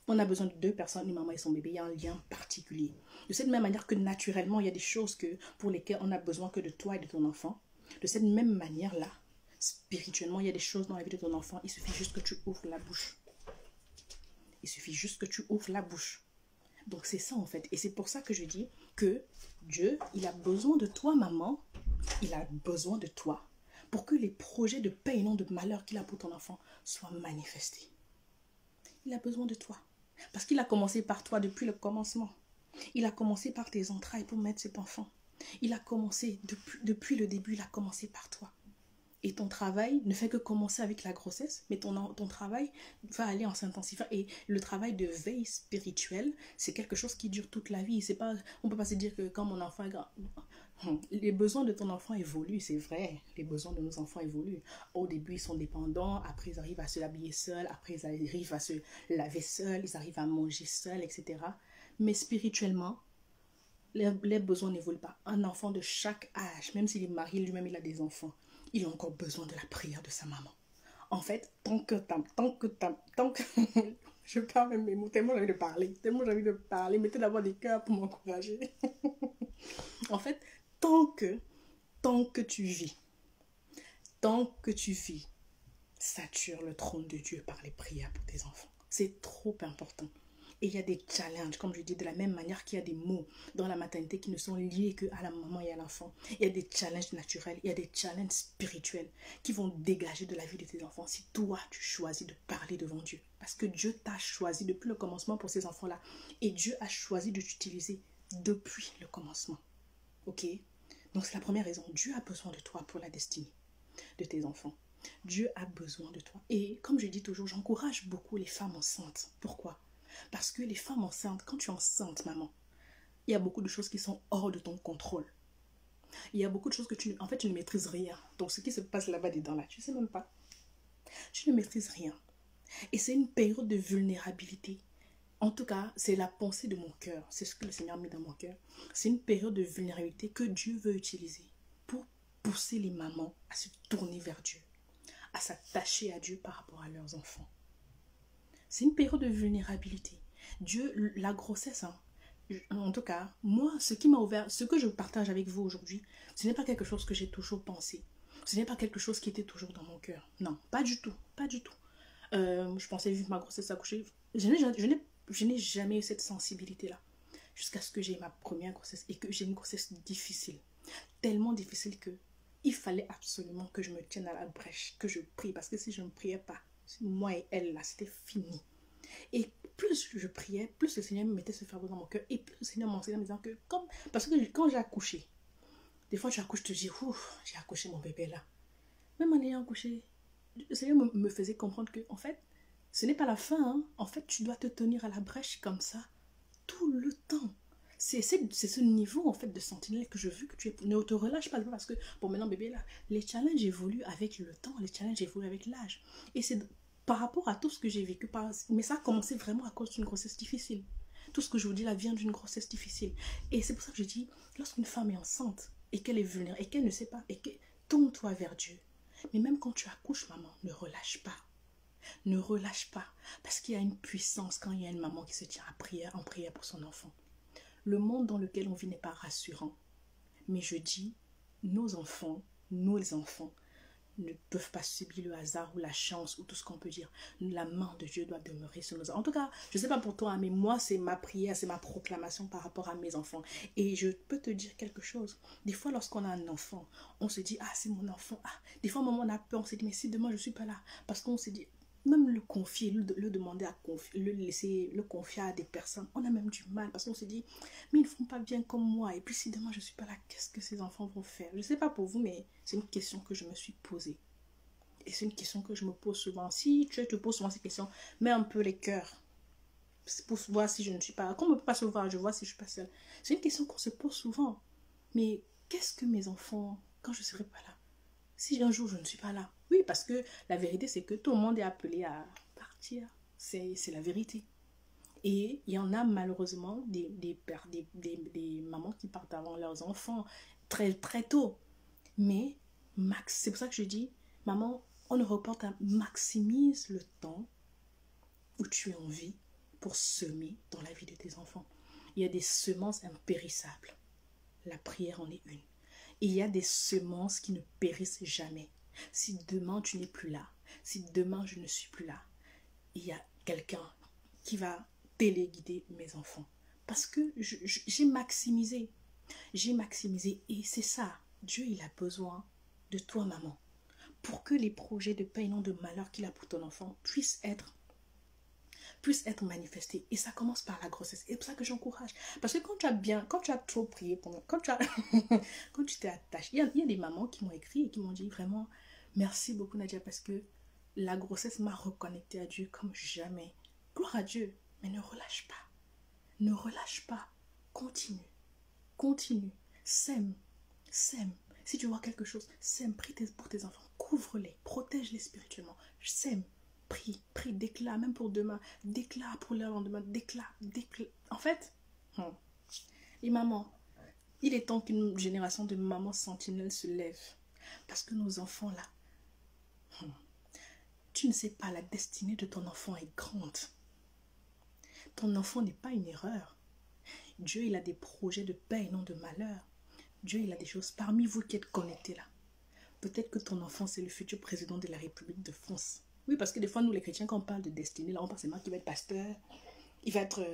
on a besoin de 2 personnes, une maman et son bébé. Il y a un lien particulier. De cette même manière que naturellement, il y a des choses pour lesquelles on a besoin que de toi et de ton enfant. De cette même manière-là, spirituellement, il y a des choses dans la vie de ton enfant. Il suffit juste que tu ouvres la bouche. Il suffit juste que tu ouvres la bouche. Donc c'est ça en fait. Et c'est pour ça que je dis que Dieu, il a besoin de toi, maman. Il a besoin de toi pour que les projets de paix et non de malheur qu'il a pour ton enfant soient manifestés. Il a besoin de toi. Parce qu'il a commencé par toi depuis le commencement. Il a commencé par tes entrailles pour mettre cet enfant. Il a commencé, depuis le début, il a commencé par toi. Et ton travail ne fait que commencer avec la grossesse, mais ton travail va aller en s'intensifiant. Et le travail de veille spirituelle, c'est quelque chose qui dure toute la vie. On ne peut pas se dire que quand mon enfant est grand... Les besoins de ton enfant évoluent, c'est vrai. Les besoins de nos enfants évoluent. Au début, ils sont dépendants. Après, ils arrivent à se habiller seuls. Après, ils arrivent à se laver seuls. Ils arrivent à manger seuls, etc. Mais spirituellement, les besoins n'évoluent pas. Un enfant de chaque âge, même s'il est marié, lui-même, il a des enfants. Il a encore besoin de la prière de sa maman. En fait, tant que je parle même mes mots, tellement j'ai envie de parler, mettez d'abord des cœurs pour m'encourager. En fait, tant que tu vis, sature le trône de Dieu par les prières pour tes enfants. C'est trop important. Et il y a des challenges, comme je dis, de la même manière qu'il y a des mots dans la maternité qui ne sont liés qu'à la maman et à l'enfant. Il y a des challenges naturels, il y a des challenges spirituels qui vont dégager de la vie de tes enfants si toi, tu choisis de parler devant Dieu. Parce que Dieu t'a choisi depuis le commencement pour ces enfants-là. Et Dieu a choisi de t'utiliser depuis le commencement. Ok? Donc c'est la première raison. Dieu a besoin de toi pour la destinée de tes enfants. Dieu a besoin de toi. Et comme je dis toujours, j'encourage beaucoup les femmes enceintes. Pourquoi? Parce que les femmes enceintes, quand tu es enceinte, maman, il y a beaucoup de choses qui sont hors de ton contrôle. Il y a beaucoup de choses que tu ne maîtrises rien. Donc ce qui se passe là-bas dedans, là, tu ne sais même pas. Tu ne maîtrises rien. Et c'est une période de vulnérabilité. En tout cas, c'est la pensée de mon cœur. C'est ce que le Seigneur met dans mon cœur. C'est une période de vulnérabilité que Dieu veut utiliser pour pousser les mamans à se tourner vers Dieu, à s'attacher à Dieu par rapport à leurs enfants. C'est une période de vulnérabilité. Dieu, la grossesse, hein, en tout cas, moi, ce qui m'a ouvert, ce que je partage avec vous aujourd'hui, ce n'est pas quelque chose que j'ai toujours pensé. Ce n'est pas quelque chose qui était toujours dans mon cœur. Non, pas du tout, pas du tout. Je pensais vivre ma grossesse accouchée. Je n'ai jamais eu cette sensibilité-là. Jusqu'à ce que j'ai ma première grossesse et que j'ai une grossesse difficile. Tellement difficile que il fallait absolument que je me tienne à la brèche, que je prie. Parce que si je ne priais pas, moi et elle, là, c'était fini. Et plus je priais, plus le Seigneur me mettait ce fardeau dans mon cœur. Et plus le Seigneur m'enseignait en me disant que, parce que quand j'ai accouché, des fois tu accouches, tu te dis, ouf, j'ai accouché mon bébé là. Même en ayant accouché, le Seigneur me faisait comprendre que, en fait, ce n'est pas la fin. Hein. En fait, tu dois te tenir à la brèche comme ça, tout le temps. C'est ce niveau en fait de sentinelle que je veux que tu aies. Ne te relâche pas parce que, bon, maintenant bébé là, les challenges évoluent avec le temps, les challenges évoluent avec l'âge. Et c'est par rapport à tout ce que j'ai vécu, mais ça a commencé vraiment à cause d'une grossesse difficile. Tout ce que je vous dis là vient d'une grossesse difficile. Et c'est pour ça que je dis, lorsqu'une femme est enceinte et qu'elle est vulnérable et qu'elle ne sait pas, et que tourne-toi vers Dieu. Mais même quand tu accouches, maman, ne relâche pas. Ne relâche pas. Parce qu'il y a une puissance quand il y a une maman qui se tient en prière pour son enfant. Le monde dans lequel on vit n'est pas rassurant. Mais je dis, nos enfants, nous les enfants, ne peuvent pas subir le hasard ou la chance ou tout ce qu'on peut dire. La main de Dieu doit demeurer sur nos enfants. En tout cas, je ne sais pas pour toi, mais moi, c'est ma prière, c'est ma proclamation par rapport à mes enfants. Et je peux te dire quelque chose. Des fois, lorsqu'on a un enfant, on se dit, ah, c'est mon enfant. Ah. Des fois, maman, on a peur, on se dit, mais si demain, je ne suis pas là. Parce qu'on se dit, même le confier, le demander à confier, le confier à des personnes, on a même du mal parce qu'on se dit, mais ils ne font pas bien comme moi. Et puis si demain je ne suis pas là, qu'est-ce que ces enfants vont faire? Je ne sais pas pour vous, mais c'est une question que je me suis posée. Et c'est une question que je me pose souvent. Si tu te poses souvent ces questions, mets un peu les cœurs pour voir si je ne suis pas là. Comme on ne peut pas se voir, je vois si je ne suis pas seule. C'est une question qu'on se pose souvent. Mais qu'est-ce que mes enfants, quand je ne serai pas là? Si un jour je ne suis pas là. Oui, parce que la vérité, c'est que tout le monde est appelé à partir. C'est la vérité. Et il y en a malheureusement des mamans qui partent avant leurs enfants très, très tôt. Mais c'est pour ça que je dis, maman, on ne reporte à maximise le temps où tu es en vie pour semer dans la vie de tes enfants. Il y a des semences impérissables. La prière en est une. Et il y a des semences qui ne périssent jamais. Si demain tu n'es plus là, si demain je ne suis plus là, il y a quelqu'un qui va téléguider mes enfants. Parce que j'ai maximisé. J'ai maximisé. Et c'est ça. Dieu, il a besoin de toi, maman. Pour que les projets de paix et non de malheur qu'il a pour ton enfant puissent être manifestés. Et ça commence par la grossesse. Et c'est pour ça que j'encourage. Parce que quand tu as trop prié, quand tu t'es attaché, il y a des mamans qui m'ont écrit et qui m'ont dit vraiment, merci beaucoup Nadia, parce que la grossesse m'a reconnecté à Dieu comme jamais. Gloire à Dieu. Mais ne relâche pas. Ne relâche pas. Continue. Continue. Sème. Sème. Si tu vois quelque chose, sème. Prie pour tes enfants. Couvre-les. Protège-les spirituellement. Sème. Prie. Prie. Déclare. Même pour demain. Déclare pour le lendemain. Déclare. En fait, les mamans, il est temps qu'une génération de mamans sentinelles se lève. Parce que nos enfants là, tu ne sais pas, la destinée de ton enfant est grande. Ton enfant n'est pas une erreur. Dieu, il a des projets de paix et non de malheur. Dieu, il a des choses parmi vous qui êtes connectés là. Peut-être que ton enfant, c'est le futur président de la République de France. Oui, parce que des fois, nous, les chrétiens, quand on parle de destinée, là, on pense seulement qu'il va être pasteur, il va être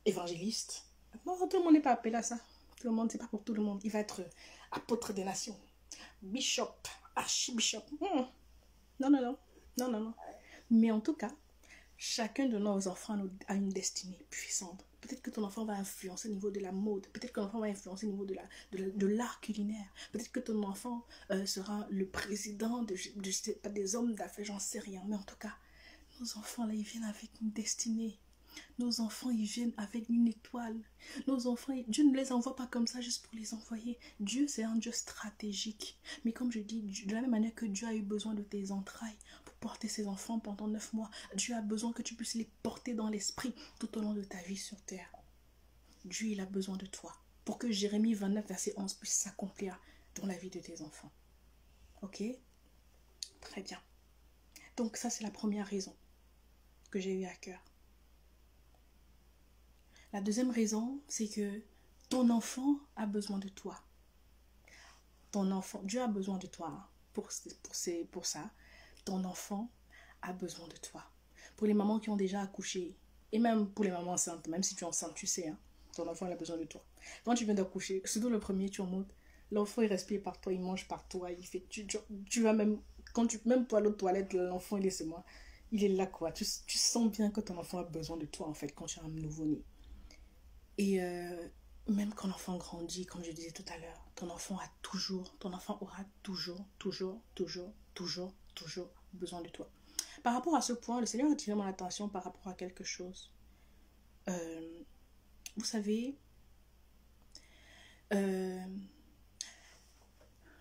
évangéliste. Non, tout le monde n'est pas appelé à ça. Tout le monde, c'est pas pour tout le monde. Il va être apôtre des nations, bishop, archibishop. Non, non, non, non, non, non. Mais en tout cas, chacun de nos enfants a une destinée puissante. Peut-être que ton enfant va influencer au niveau de la mode. Peut-être que ton enfant va influencer au niveau de l'art culinaire. Peut-être que ton enfant sera le président pas des hommes d'affaires, j'en sais rien. Mais en tout cas, nos enfants, là, ils viennent avec une destinée. Nos enfants, ils viennent avec une étoile. Nos enfants, Dieu ne les envoie pas comme ça juste pour les envoyer. Dieu, c'est un Dieu stratégique. Mais comme je dis, de la même manière que Dieu a eu besoin de tes entrailles pour porter ses enfants pendant 9 mois, Dieu a besoin que tu puisses les porter dans l'esprit tout au long de ta vie sur terre. Dieu, il a besoin de toi pour que Jérémie 29, verset 11 puisse s'accomplir dans la vie de tes enfants. Ok? Très bien. Donc ça, c'est la première raison que j'ai eu à cœur. La deuxième raison, c'est que ton enfant a besoin de toi. Ton enfant, Dieu a besoin de toi pour ça. Ton enfant a besoin de toi. Pour les mamans qui ont déjà accouché, et même pour les mamans enceintes, même si tu es enceinte, tu sais, hein, ton enfant a besoin de toi. Quand tu viens d'accoucher, surtout le premier, tu es en mode, l'enfant il respire par toi, il mange par toi, il fait, tu vas même, même pour aller aux toilettes, l'enfant il est moi, il est là quoi. Tu sens bien que ton enfant a besoin de toi en fait quand tu as un nouveau-né. Et même quand l'enfant grandit, comme je disais tout à l'heure, ton enfant aura toujours besoin de toi. Par rapport à ce point, le Seigneur a attiré mon attention par rapport à quelque chose. Vous savez,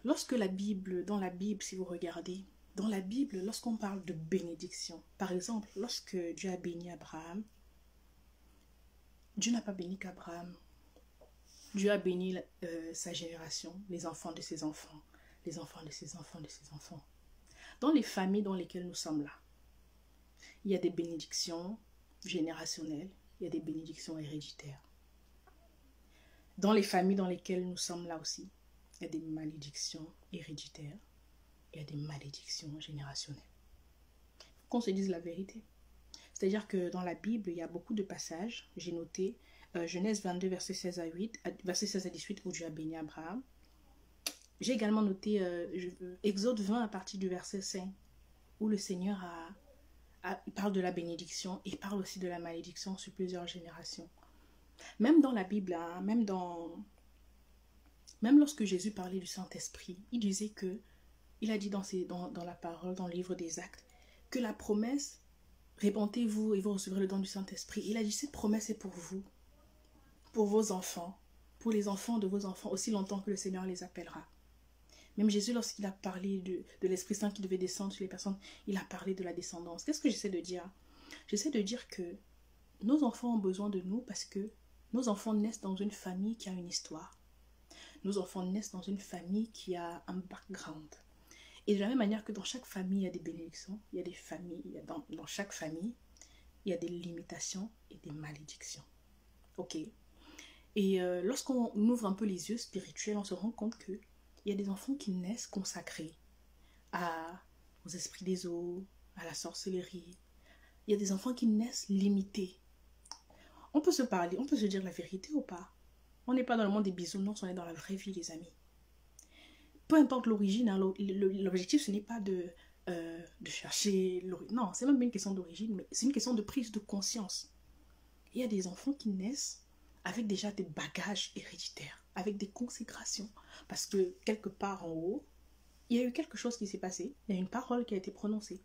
lorsque dans la Bible, si vous regardez, dans la Bible, lorsqu'on parle de bénédiction, par exemple, lorsque Dieu a béni Abraham, Dieu n'a pas béni qu'Abraham. Dieu a béni sa génération, les enfants de ses enfants, les enfants de ses enfants de ses enfants. Dans les familles dans lesquelles nous sommes là, il y a des bénédictions générationnelles, il y a des bénédictions héréditaires. Dans les familles dans lesquelles nous sommes là aussi, il y a des malédictions héréditaires, il y a des malédictions générationnelles. Il faut qu'on se dise la vérité. C'est-à-dire que dans la Bible, il y a beaucoup de passages, j'ai noté Genèse 22, verset 16 à 18, où Dieu a béni Abraham. J'ai également noté Exode 20 à partir du verset 5, où le Seigneur parle de la bénédiction et parle aussi de la malédiction sur plusieurs générations. Même dans la Bible, hein, même lorsque Jésus parlait du Saint-Esprit, il disait que, il a dit dans la parole, dans le livre des Actes, que la promesse, répentez-vous et vous recevrez le don du Saint-Esprit. Il a dit, cette promesse est pour vous, pour vos enfants, pour les enfants de vos enfants, aussi longtemps que le Seigneur les appellera. Même Jésus, lorsqu'il a parlé de l'Esprit Saint qui devait descendre sur les personnes, il a parlé de la descendance. Qu'est-ce que j'essaie de dire? J'essaie de dire que nos enfants ont besoin de nous parce que nos enfants naissent dans une famille qui a une histoire. Nos enfants naissent dans une famille qui a un background. Et de la même manière que dans chaque famille, il y a des bénédictions, il y a des familles, dans chaque famille, il y a des limitations et des malédictions. Ok? Et lorsqu'on ouvre un peu les yeux spirituels, on se rend compte qu'il y a des enfants qui naissent consacrés aux esprits des eaux, à la sorcellerie. Il y a des enfants qui naissent limités. On peut se parler, on peut se dire la vérité ou pas. On n'est pas dans le monde des bisounours, on est dans la vraie vie, les amis. Peu importe l'origine, hein, l'objectif ce n'est pas de chercher l'origine. Non, c'est même pas une question d'origine, mais c'est une question de prise de conscience. Il y a des enfants qui naissent avec déjà des bagages héréditaires, avec des consécrations. Parce que quelque part en haut, il y a eu quelque chose qui s'est passé, il y a une parole qui a été prononcée.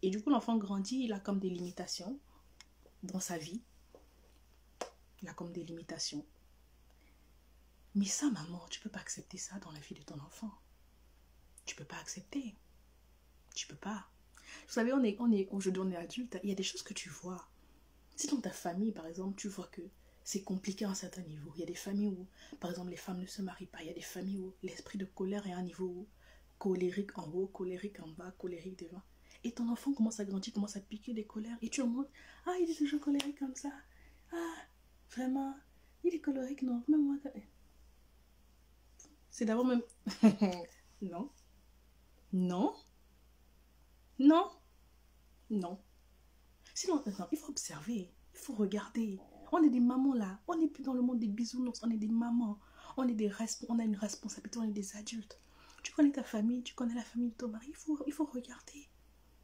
Et du coup, l'enfant grandit, il a comme des limitations dans sa vie. Il a comme des limitations. Mais ça, maman, tu ne peux pas accepter ça dans la vie de ton enfant. Tu ne peux pas accepter. Tu ne peux pas. Vous savez, aujourd'hui, on est adulte. Il y a des choses que tu vois. Si dans ta famille, par exemple, tu vois que c'est compliqué à un certain niveau. Il y a des familles où, par exemple, les femmes ne se marient pas. Il y a des familles où l'esprit de colère est à un niveau où colérique en haut, colérique en bas, colérique devant. Et ton enfant commence à grandir, commence à piquer des colères. Et tu en mode, ah, il est toujours colérique comme ça. Ah, vraiment, il est colérique, non. Même moi, c'est d'abord même... Non. Non. Non. Non. Sinon, non, il faut observer. Il faut regarder. On est des mamans là. On n'est plus dans le monde des bisounours. On est des mamans. On a une responsabilité. On est des adultes. Tu connais ta famille. Tu connais la famille de ton mari. Il faut regarder.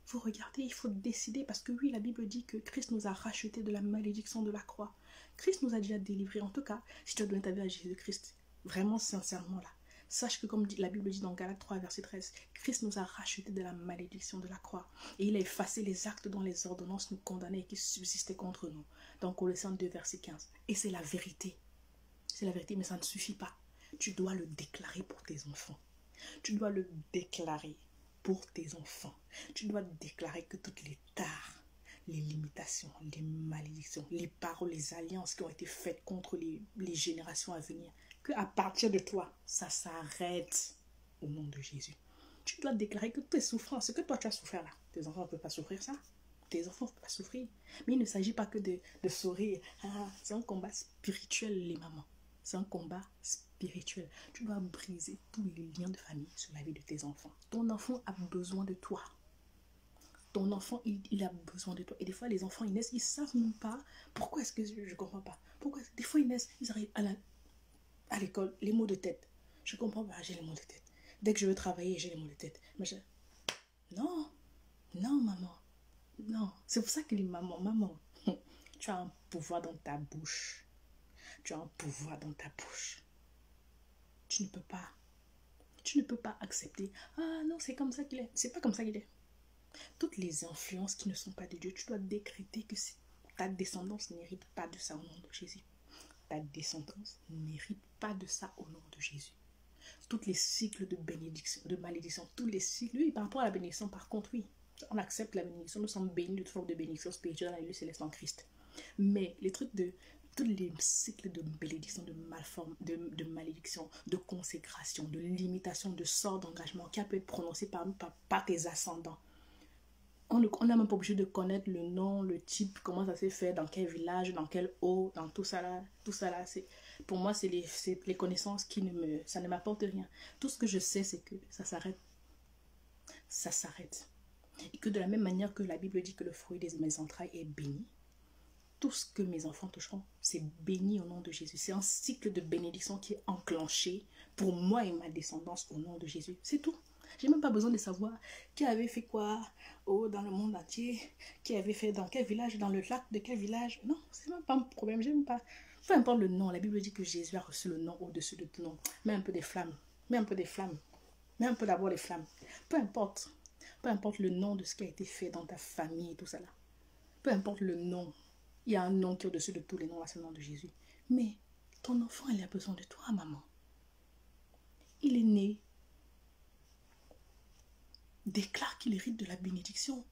Il faut regarder. Il faut décider. Parce que oui, la Bible dit que Christ nous a rachetés de la malédiction de la croix. Christ nous a déjà délivrés. En tout cas, si tu as donné ta vie à Jésus-Christ, vraiment sincèrement là, sache que comme la Bible dit dans Galates 3, verset 13, Christ nous a rachetés de la malédiction de la croix. Et il a effacé les actes dont les ordonnances nous condamnaient et qui subsistaient contre nous. Dans Colossiens 2, verset 15. Et c'est la vérité. C'est la vérité, mais ça ne suffit pas. Tu dois le déclarer pour tes enfants. Tu dois le déclarer pour tes enfants. Tu dois déclarer que toutes les tares, les limitations, les malédictions, les paroles, les alliances qui ont été faites contre les générations à venir, qu'à partir de toi, ça s'arrête au nom de Jésus. Tu dois déclarer que tes souffrances, ce que toi tu as souffert là, tes enfants ne peuvent pas souffrir ça. Tes enfants ne peuvent pas souffrir. Mais il ne s'agit pas que de sourire. Ah, c'est un combat spirituel, les mamans. C'est un combat spirituel. Tu dois briser tous les liens de famille sur la vie de tes enfants. Ton enfant a besoin de toi. Ton enfant, il a besoin de toi. Et des fois, les enfants, ils naissent, ils ne savent même pas. Pourquoi est-ce que je ne comprends pas? Pourquoi? Des fois, ils naissent, ils arrivent à l'école, les maux de tête. Je ne comprends pas, j'ai les maux de tête. Dès que je veux travailler, j'ai les maux de tête. Non, non, maman. Non, c'est pour ça que les mamans, maman, tu as un pouvoir dans ta bouche. Tu as un pouvoir dans ta bouche. Tu ne peux pas accepter. Ah non, c'est comme ça qu'il est. C'est pas comme ça qu'il est. Toutes les influences qui ne sont pas de Dieu, tu dois décréter que ta descendance n'hérite pas de ça au nom de Jésus. Ta descendance n'hérite pas de ça au nom de Jésus. Tous les cycles de bénédiction, de malédiction, tous les cycles, oui, par rapport à la bénédiction, par contre, oui, on accepte la bénédiction, nous sommes bénis de toute forme de bénédiction spirituelle dans les lieux célestes en Christ. Mais les trucs de tous les cycles de bénédiction, de malédiction, de consécration, de limitation, de sort d'engagement qui a pu être prononcé par tes ascendants. On n'a même pas obligé de connaître le nom, le type, comment ça s'est fait, dans quel village, dans quel eau, dans tout ça là. Pour moi, c'est les connaissances ça ne m'apporte rien. Tout ce que je sais, c'est que ça s'arrête. Ça s'arrête. Et que de la même manière que la Bible dit que le fruit de mes entrailles est béni, tout ce que mes enfants toucheront, c'est béni au nom de Jésus. C'est un cycle de bénédiction qui est enclenché pour moi et ma descendance au nom de Jésus. C'est tout. J'ai même pas besoin de savoir qui avait fait quoi dans le monde entier, qui avait fait dans quel village, dans le lac de quel village. Non, c'est même pas un problème. J'aime pas. Peu importe le nom. La Bible dit que Jésus a reçu le nom au-dessus de tout nom. Mets un peu des flammes. Mets un peu des flammes. Mets un peu d'abord les flammes. Peu importe. Peu importe le nom de ce qui a été fait dans ta famille et tout ça là. Peu importe le nom. Il y a un nom qui est au-dessus de tous les noms, là, c'est le nom de Jésus. Mais ton enfant, il a besoin de toi, maman. Il est né. Déclare qu'il hérite de la bénédiction.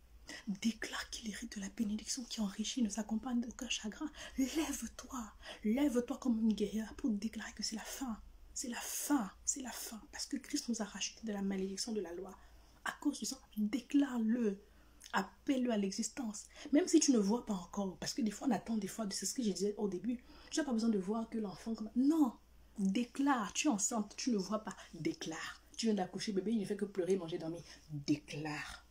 Déclare qu'il hérite de la bénédiction qui enrichit, ne s'accompagne d'aucun chagrin. Lève-toi. Lève-toi comme une guerrière pour déclarer que c'est la fin. C'est la fin. C'est la fin. Parce que Christ nous a racheté de la malédiction de la loi. À cause du sang, déclare-le. Appelle-le à l'existence. Même si tu ne vois pas encore. Parce que des fois, on attend, c'est ce que je disais au début. Tu n'as pas besoin de voir que l'enfant... Non. Déclare. Tu es enceinte, tu ne vois pas. Déclare. Tu viens d'accoucher, bébé, il ne fait que pleurer, manger, dormir. Déclare.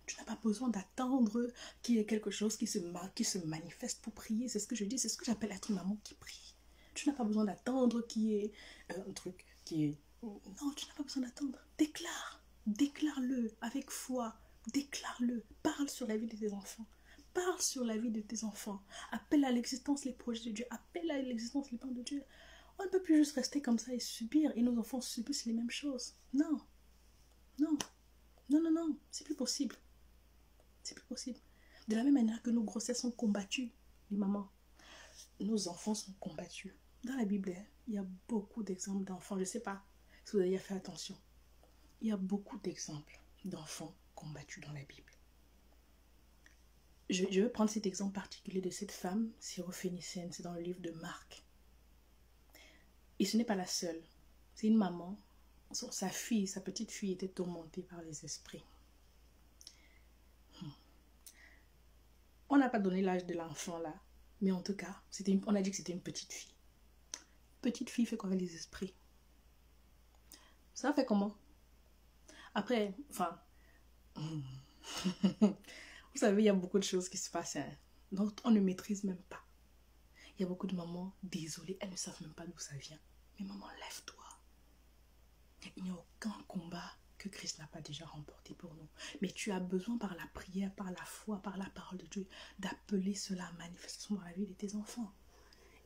Tu n'as pas besoin d'attendre qu'il y ait quelque chose qui se manifeste pour prier. C'est ce que je dis. C'est ce que j'appelle être une maman qui prie. Tu n'as pas besoin d'attendre qu'il y ait un truc qui est... Non, tu n'as pas besoin d'attendre. Déclare. Déclare-le avec foi. Déclare-le. Parle sur la vie de tes enfants. Parle sur la vie de tes enfants. Appelle à l'existence les projets de Dieu. Appelle à l'existence les plans de Dieu. On ne peut plus juste rester comme ça et subir. Et nos enfants subissent les mêmes choses. Non. Non. Non, non, non. C'est plus possible. C'est plus possible. De la même manière que nos grossesses sont combattues, les mamans, nos enfants sont combattus. Dans la Bible, il y a beaucoup d'exemples d'enfants. Je ne sais pas si vous avez fait attention. Il y a beaucoup d'exemples d'enfants combattus dans la Bible. Je vais prendre cet exemple particulier de cette femme syrophénicienne. C'est dans le livre de Marc. Et ce n'est pas la seule. C'est une maman. Sa petite fille était tourmentée par les esprits. On n'a pas donné l'âge de l'enfant là. Mais en tout cas, on a dit que c'était une petite fille. Petite fille fait quoi avec les esprits? Ça fait comment? Après, enfin... Vous savez, il y a beaucoup de choses qui se passent. Hein. Donc, on ne maîtrise même pas. Il y a beaucoup de mamans désolées, elles ne savent même pas d'où ça vient. Mais maman, lève-toi. Il n'y a aucun combat que Christ n'a pas déjà remporté pour nous. Mais tu as besoin par la prière, par la foi, par la parole de Dieu, d'appeler cela à manifestation dans la vie de tes enfants.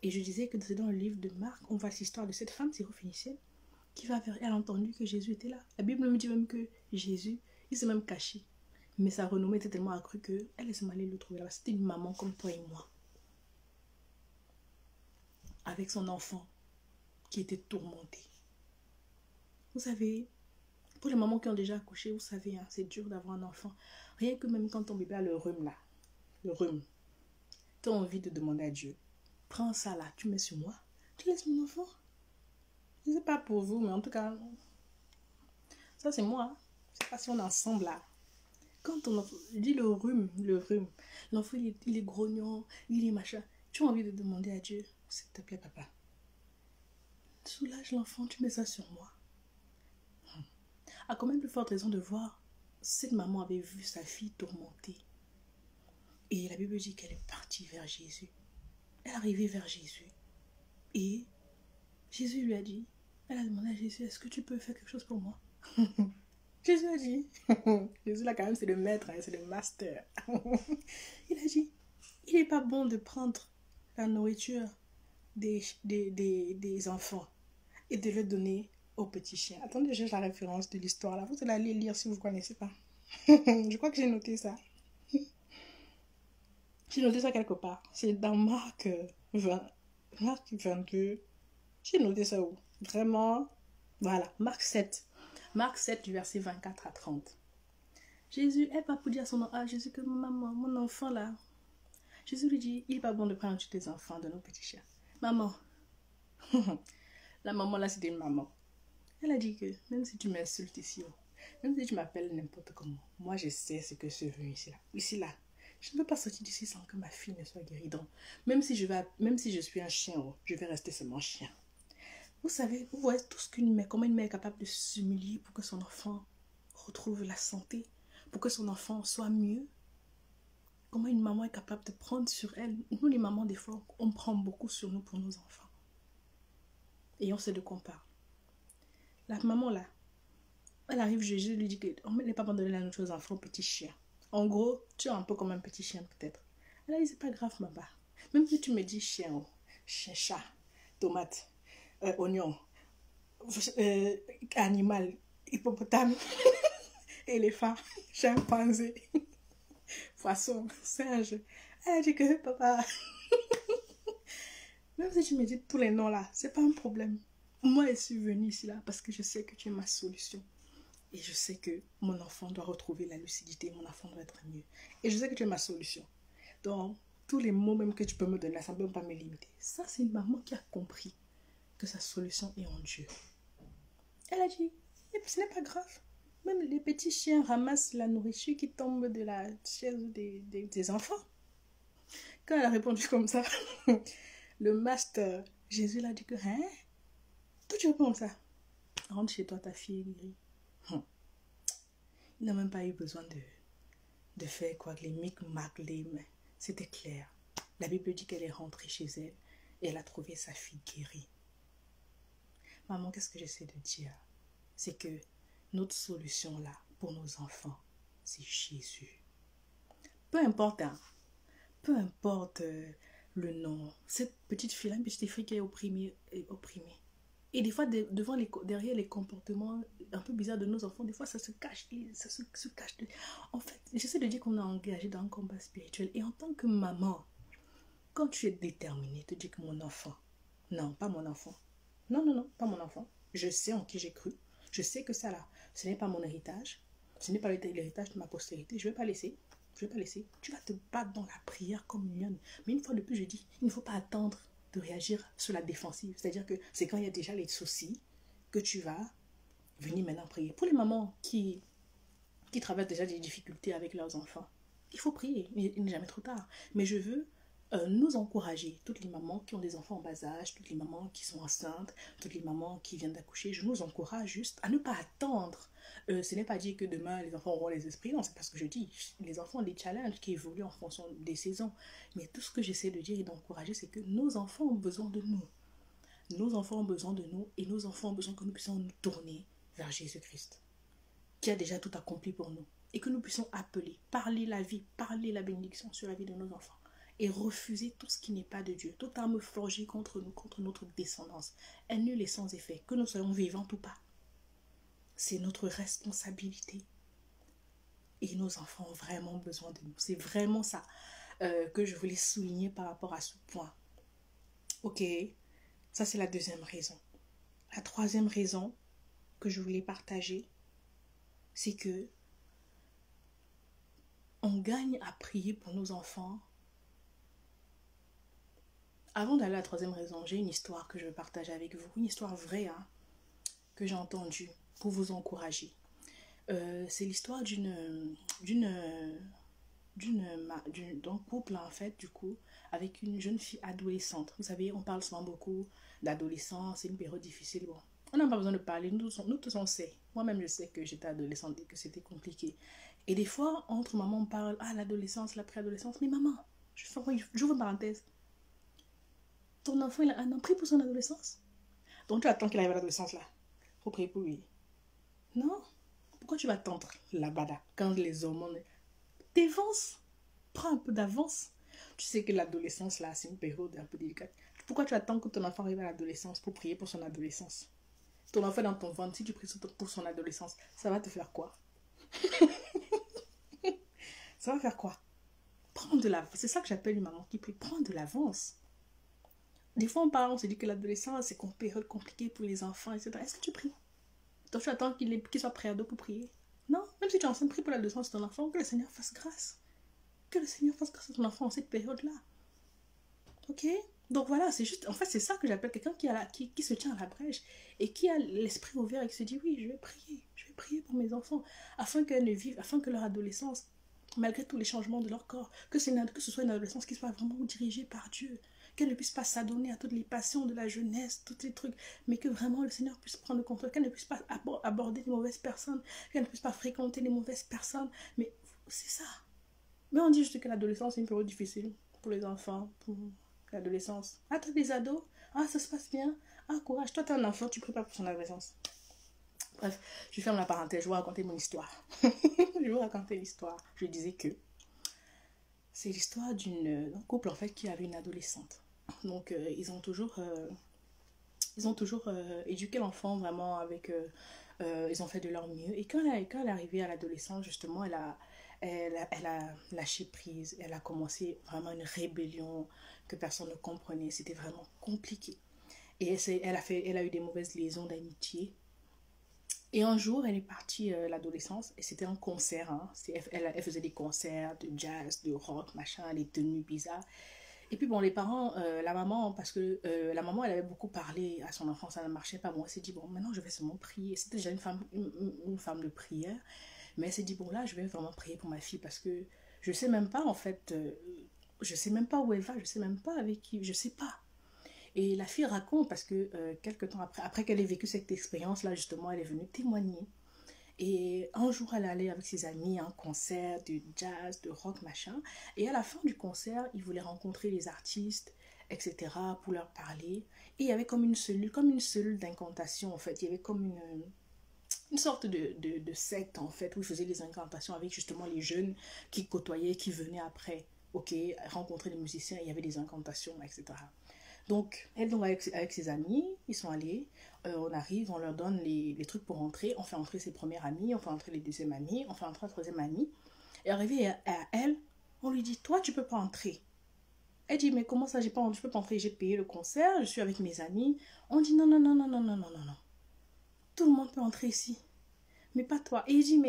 Et je disais que c'est dans le livre de Marc, on voit l'histoire de cette femme syrophénicienne qui va vers elle, a entendu que Jésus était là. La Bible me dit même que Jésus, il s'est même caché. Mais sa renommée était tellement accrue qu'elle est allée le trouver là-bas. C'était une maman comme toi et moi. Avec son enfant qui était tourmenté. Vous savez, pour les mamans qui ont déjà accouché, vous savez, hein, c'est dur d'avoir un enfant. Rien que même quand ton bébé a le rhume là, le rhume, tu as envie de demander à Dieu, prends ça là, tu mets sur moi, tu laisses mon enfant. Je ne sais pas pour vous, mais en tout cas, ça c'est moi. Hein. C'est pas si on est ensemble là. Quand on dit le rhume, l'enfant il est grognon, il est machin. Tu as envie de demander à Dieu, s'il te plaît papa, soulage l'enfant, tu mets ça sur moi. A quand même plus forte raison de voir, cette maman avait vu sa fille tourmentée. Et la Bible dit qu'elle est partie vers Jésus. Elle est arrivée vers Jésus. Et Jésus lui a dit, elle a demandé à Jésus, est-ce que tu peux faire quelque chose pour moi? Jésus a dit, Jésus là quand même c'est le maître, hein, c'est le master. Il a dit, il n'est pas bon de prendre la nourriture des enfants et de le donner aux petits chiens. Attendez, j'ai la référence de l'histoire là. Vous allez aller lire si vous ne connaissez pas. Je crois que j'ai noté ça. J'ai noté ça quelque part. C'est dans Marc 22. J'ai noté ça où? Vraiment. Voilà, Marc 7. Marc 7 du verset 24 à 30. Jésus, elle va pour dire à son enfant, Jésus que maman, mon enfant là. Jésus lui dit, il n'est pas bon de prendre tous tes enfants de nos petits chiens. Maman. La maman là, c'était une maman. Elle a dit que même si tu m'insultes ici, même si tu m'appelles n'importe comment, moi je sais ce que je veux ici là. Ici là, je ne peux pas sortir d'ici sans que ma fille ne soit guérie. Donc, même si je suis un chien, je vais rester seulement chien. Vous savez, vous voyez tout ce qu'une mère, comment une mère est capable de s'humilier pour que son enfant retrouve la santé, pour que son enfant soit mieux. Comment une maman est capable de prendre sur elle. Nous les mamans, des fois, on prend beaucoup sur nous pour nos enfants. Et on sait de quoi on parle. La maman là, elle arrive, Jésus lui dit qu'on n'est pas abandonné la nourriture aux enfants, petit chien. En gros, tu es un peu comme un petit chien peut-être. Elle a dit, c'est pas grave, maman. Même si tu me dis chien, chien, chat, tomate, oignon, animal, hippopotame, éléphant, chimpanzé, poisson, singe. Elle a dit que papa, même si tu me dis tous les noms là, c'est pas un problème. Moi, je suis venue ici là parce que je sais que tu es ma solution. Et je sais que mon enfant doit retrouver la lucidité, mon enfant doit être mieux. Et je sais que tu es ma solution. Donc, tous les mots même que tu peux me donner, ça ne peut pas me limiter. Ça, c'est une maman qui a compris que sa solution est en Dieu. Elle a dit, ce n'est pas grave. Même les petits chiens ramassent la nourriture qui tombe de la chaise des enfants. Quand elle a répondu comme ça, le master, Jésus l'a dit que, hein? Toi, tu réponds comme ça. Rentre chez toi, ta fille est guérie. Il n'a même pas eu besoin de faire quoi, les micmacs, mais c'était clair. La Bible dit qu'elle est rentrée chez elle et elle a trouvé sa fille guérie. Maman, qu'est-ce que j'essaie de dire? C'est que notre solution là, pour nos enfants, c'est Jésus. Peu importe, hein, peu importe le nom. Cette petite fille là, une petite fille qui est opprimée. Et des fois, derrière les comportements un peu bizarres de nos enfants, des fois, ça se cache. En fait, j'essaie de dire qu'on est engagé dans un combat spirituel. Et en tant que maman, quand tu es déterminée, te dis que mon enfant, non, pas mon enfant. Non, pas mon enfant. Je sais en qui j'ai cru. Je sais que ça là, ce n'est pas mon héritage. Ce n'est pas l'héritage de ma postérité. Je ne vais pas laisser. Tu vas te battre dans la prière comme une lionne. Mais une fois de plus, je dis, il ne faut pas attendre de réagir sur la défensive. C'est-à-dire que c'est quand il y a déjà les soucis que tu vas venir maintenant prier. Pour les mamans qui traversent déjà des difficultés avec leurs enfants, il faut prier. Il n'est jamais trop tard. Mais je veux nous encourager, toutes les mamans qui ont des enfants en bas âge, toutes les mamans qui sont enceintes, toutes les mamans qui viennent d'accoucher, je nous encourage juste à ne pas attendre. Ce n'est pas dire que demain les enfants auront les esprits, non, c'est pas ce que je dis. Les enfants ont des challenges qui évoluent en fonction des saisons. Mais tout ce que j'essaie de dire et d'encourager, c'est que nos enfants ont besoin de nous. Nos enfants ont besoin de nous et nos enfants ont besoin que nous puissions nous tourner vers Jésus-Christ, qui a déjà tout accompli pour nous. Et que nous puissions appeler, parler la vie, parler la bénédiction sur la vie de nos enfants. Et refuser tout ce qui n'est pas de Dieu, toute arme forgée contre nous, contre notre descendance. Elle nulle est sans effet, que nous soyons vivants ou pas. C'est notre responsabilité. Et nos enfants ont vraiment besoin de nous. C'est vraiment ça que je voulais souligner par rapport à ce point. Ok, ça c'est la deuxième raison. La troisième raison que je voulais partager, c'est que on gagne à prier pour nos enfants. Avant d'aller à la troisième raison, j'ai une histoire que je veux partager avec vous. Une histoire vraie que j'ai entendue pour vous encourager. C'est l'histoire d'un couple en fait du coup avec une jeune fille adolescente. Vous savez, on parle souvent beaucoup d'adolescence, c'est une période difficile. Bon, on n'a pas besoin de parler, nous tous on sait. Moi-même je sais que j'étais adolescente et que c'était compliqué. Et des fois, entre maman on parle, l'adolescence, la préadolescence, mais maman, j'ouvre une parenthèse. Ton enfant il a un an, prie pour son adolescence. Donc tu attends qu'il arrive à l'adolescence là. Faut prier pour lui. Non. Pourquoi tu vas attendre là-bas là, quand les hormones t'avancent? Prends un peu d'avance. Tu sais que l'adolescence là, c'est une période un peu délicate. Pourquoi tu attends que ton enfant arrive à l'adolescence pour prier pour son adolescence? Ton enfant dans ton ventre, si tu pries pour son adolescence, ça va te faire quoi? Ça va faire quoi? Prends de l'avance. C'est ça que j'appelle une maman qui prie. Prends de l'avance. Des fois, on se dit que l'adolescence, c'est une période compliquée pour les enfants, etc. Est-ce que tu pries? Donc, tu attends qu'il soit prêt à dos pour prier? Non, même si tu es enceinte, prie pour l'adolescence de ton enfant, que le Seigneur fasse grâce. Que le Seigneur fasse grâce à ton enfant en cette période-là. Ok? Donc voilà, c'est juste, en fait, c'est ça que j'appelle quelqu'un qui se tient à la brèche et qui a l'esprit ouvert et qui se dit, oui, je vais prier pour mes enfants, afin qu'elles ne vivent, afin que leur adolescence, malgré tous les changements de leur corps, que ce soit une adolescence qui soit vraiment dirigée par Dieu, qu'elle ne puisse pas s'adonner à toutes les passions de la jeunesse, tous les trucs, mais que vraiment le Seigneur puisse prendre le contrôle, qu'elle ne puisse pas aborder les mauvaises personnes, qu'elle ne puisse pas fréquenter les mauvaises personnes, mais c'est ça. Mais on dit juste que l'adolescence est une période difficile pour les enfants, pour l'adolescence. Ah, t'as des ados? Ah, ça se passe bien? Ah, courage, toi t'es un enfant, tu prépares pour son adolescence. Bref, je ferme la parenthèse, je vais raconter mon histoire. Je vais vous raconter l'histoire. Je disais que c'est l'histoire d'un couple en fait qui avait une adolescente. Donc ils ont toujours éduqué l'enfant vraiment avec ils ont fait de leur mieux. Et quand elle est arrivée à l'adolescence, justement, elle a lâché prise. Elle a commencé vraiment une rébellion que personne ne comprenait. C'était vraiment compliqué. Et elle a eu des mauvaises liaisons d'amitié. Et un jour, elle est partie l'adolescence et c'était un concert. Hein. Elle faisait des concerts de jazz, de rock, machin, les tenues bizarres. Et puis bon, les parents, la maman, parce que la maman, elle avait beaucoup parlé à son enfant, ça ne marchait pas. Bon, elle s'est dit, bon, maintenant je vais seulement prier. C'était déjà une femme de prière. Mais elle s'est dit, bon, là, je vais vraiment prier pour ma fille parce que je sais même pas, en fait, je sais même pas où elle va, je sais même pas avec qui, je sais pas. Et la fille raconte parce que quelques temps après qu'elle ait vécu cette expérience-là, justement, elle est venue témoigner. Et un jour, elle allait avec ses amis à un concert de jazz, de rock, machin. Et à la fin du concert, ils voulaient rencontrer les artistes, etc., pour leur parler. Et il y avait comme une cellule d'incantation, en fait. Il y avait comme une sorte de secte, en fait, où ils faisaient des incantations avec justement les jeunes qui côtoyaient, qui venaient après, ok, rencontrer les musiciens. Il y avait des incantations, etc. Donc, elle, donc avec ses amis, ils sont allés, on arrive, on leur donne les trucs pour entrer, on fait entrer ses premières amies, on fait entrer les deuxièmes amies, on fait entrer la troisième amie. Et arrivé à elle, on lui dit, toi, tu peux pas entrer. Elle dit, mais comment ça, je peux pas entrer, j'ai payé le concert, je suis avec mes amis. On dit, non, non, non, non, non, non, non, non, non. Tout le monde peut entrer ici, mais pas toi. Et il dit,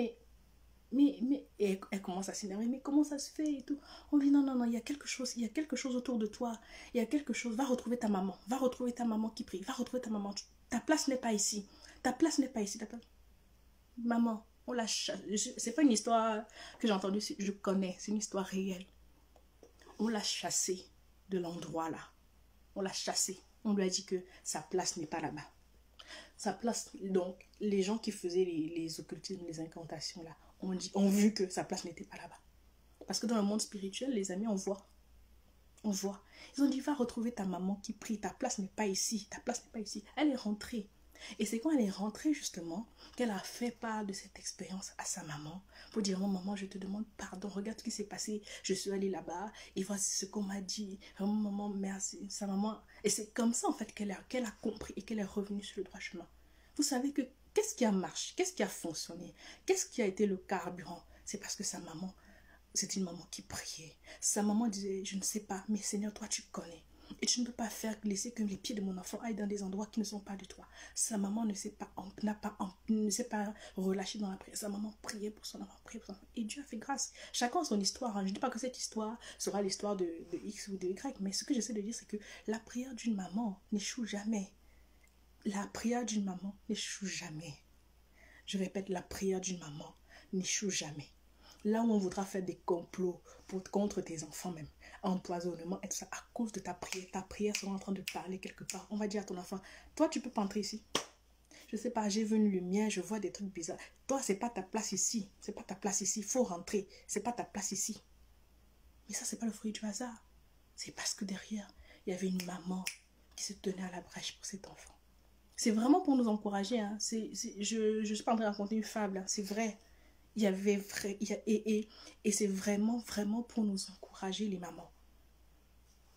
et elle commence à s'énerver, mais comment ça se fait et tout. On dit non, non, non, il y a quelque chose autour de toi, il y a quelque chose, va retrouver ta maman qui prie, va retrouver ta maman, ta place n'est pas ici, ta place n'est pas ici, maman, on l'a chassée, c'est pas une histoire que j'ai entendue, je connais, c'est une histoire réelle, on l'a chassée, de l'endroit là. On l'a chassé. On lui a dit que sa place n'est pas là-bas. Sa place, donc, les gens qui faisaient les occultismes, les incantations là, ont vu que sa place n'était pas là-bas. Parce que dans le monde spirituel, les amis, on voit. On voit. Ils ont dit, va retrouver ta maman qui prie. Ta place n'est pas ici. Ta place n'est pas ici. Elle est rentrée. Et c'est quand elle est rentrée, justement, qu'elle a fait part de cette expérience à sa maman. Pour dire, oh, maman, je te demande pardon. Regarde ce qui s'est passé. Je suis allée là-bas. Et voici ce qu'on m'a dit. Oh, maman, merci. Sa maman. Et c'est comme ça, en fait, qu'elle a compris et qu'elle est revenue sur le droit chemin. Vous savez que qu'est-ce qui a marché? Qu'est-ce qui a fonctionné? Qu'est-ce qui a été le carburant? C'est parce que sa maman, c'était une maman qui priait. Sa maman disait, je ne sais pas, mais Seigneur, toi tu connais. Et tu ne peux pas laisser que les pieds de mon enfant aillent dans des endroits qui ne sont pas de toi. Sa maman ne s'est pas relâchée dans la prière. Sa maman priait pour son enfant, priait pour son enfant. Et Dieu a fait grâce. Chacun a son histoire. Je ne dis pas que cette histoire sera l'histoire de X ou de Y, mais ce que j'essaie de dire, c'est que la prière d'une maman n'échoue jamais. La prière d'une maman n'échoue jamais. Je répète, la prière d'une maman n'échoue jamais. Là où on voudra faire des complots contre tes enfants même, empoisonnement et tout ça, à cause de ta prière sera en train de parler quelque part. On va dire à ton enfant, toi tu peux pas entrer ici. Je sais pas, j'ai vu une lumière, je vois des trucs bizarres. Toi, c'est pas ta place ici. C'est pas ta place ici. Il faut rentrer. C'est pas ta place ici. Mais ça, c'est pas le fruit du hasard. C'est parce que derrière, il y avait une maman qui se tenait à la brèche pour cet enfant. C'est vraiment pour nous encourager. Hein. Je ne suis pas en train de raconter une fable. Hein. C'est vrai. Il y avait vrai. Et c'est vraiment, vraiment pour nous encourager, les mamans,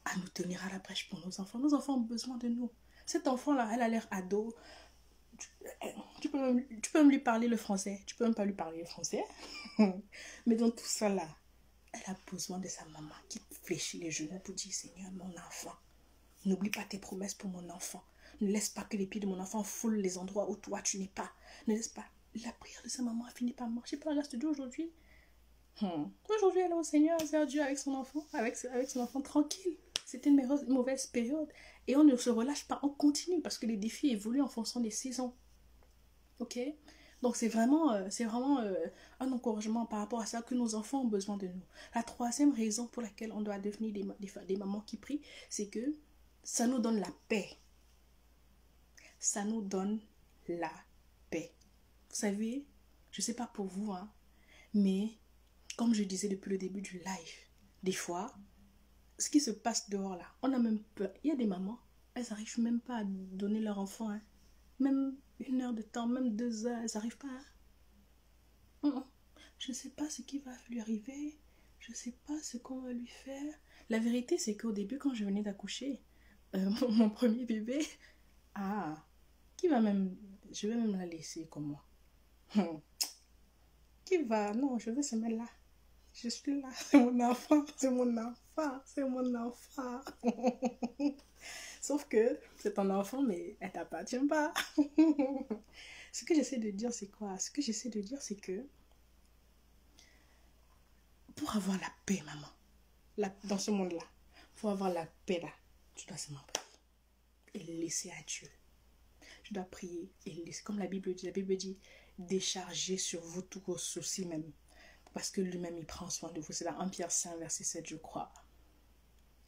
à nous tenir à la brèche pour nos enfants. Nos enfants ont besoin de nous. Cet enfant-là, elle a l'air ado. Tu peux même lui parler le français. Tu peux même pas lui parler le français. Mais dans tout ça là, elle a besoin de sa maman qui fléchit les genoux pour dire, Seigneur, mon enfant, n'oublie pas tes promesses pour mon enfant. Ne laisse pas que les pieds de mon enfant foulent les endroits où toi tu n'es pas. Ne laisse pas. La prière de sa maman a fini par marcher par la grâce de Dieu aujourd'hui. Aujourd'hui, elle est au Seigneur, elle sert Dieu avec son enfant, avec son enfant tranquille. C'était une mauvaise période. Et on ne se relâche pas, on continue parce que les défis évoluent en fonction des saisons. Ok? Donc c'est vraiment un encouragement par rapport à ça que nos enfants ont besoin de nous. La troisième raison pour laquelle on doit devenir des mamans qui prient, c'est que ça nous donne la paix. Ça nous donne la paix. Vous savez, je ne sais pas pour vous, hein, mais comme je disais depuis le début du live, des fois, ce qui se passe dehors là, on a même peur. Il y a des mamans, elles n'arrivent même pas à donner leur enfant, hein. Même 1 heure de temps, même 2 heures, elles n'arrivent pas. Hein. Je ne sais pas ce qui va lui arriver, je ne sais pas ce qu'on va lui faire. La vérité, c'est qu'au début, quand je venais d'accoucher, mon premier bébé, je vais même la laisser comme moi. Qui va, non, je veux se mettre là. Je suis là, c'est mon enfant, c'est mon enfant, c'est mon enfant. Sauf que c'est ton enfant, mais elle t'appartient pas. Ce que j'essaie de dire, c'est quoi? Ce que j'essaie de dire, c'est que pour avoir la paix, maman, dans ce monde-là, pour avoir la paix là, tu dois seulement prier et laisser à Dieu. Tu dois prier et laisser, comme la Bible dit, déchargez sur vous tous vos soucis même. Parce que lui-même, il prend soin de vous. C'est dans 1 Pierre 5, verset 7, je crois.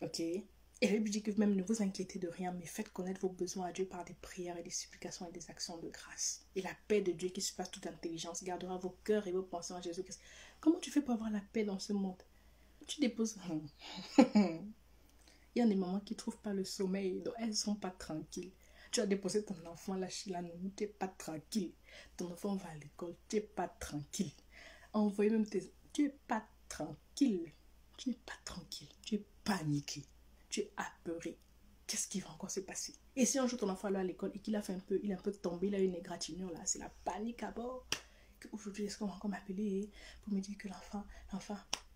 Ok? Et la Bible dit que même ne vous inquiétez de rien, mais faites connaître vos besoins à Dieu par des prières et des supplications et des actions de grâce. Et la paix de Dieu qui surpasse toute intelligence gardera vos cœurs et vos pensées en Jésus-Christ. Comment tu fais pour avoir la paix dans ce monde? Tu déposes... Il y a des mamans qui ne trouvent pas le sommeil, donc elles ne sont pas tranquilles. Tu as déposé ton enfant là chez la nounou, tu n'es pas tranquille. Ton enfant va à l'école, tu n'es pas tranquille. Envoyer même tu n'es pas tranquille. Tu n'es pas tranquille. Tu es paniqué. Tu es apeuré. Qu'est-ce qui va encore se passer? Et si un jour ton enfant est à l'école et qu'il a fait il est un peu tombé, il a une égratignure là, c'est la panique à bord. Aujourd'hui, est-ce qu'on va encore m'appeler pour me dire que l'enfant,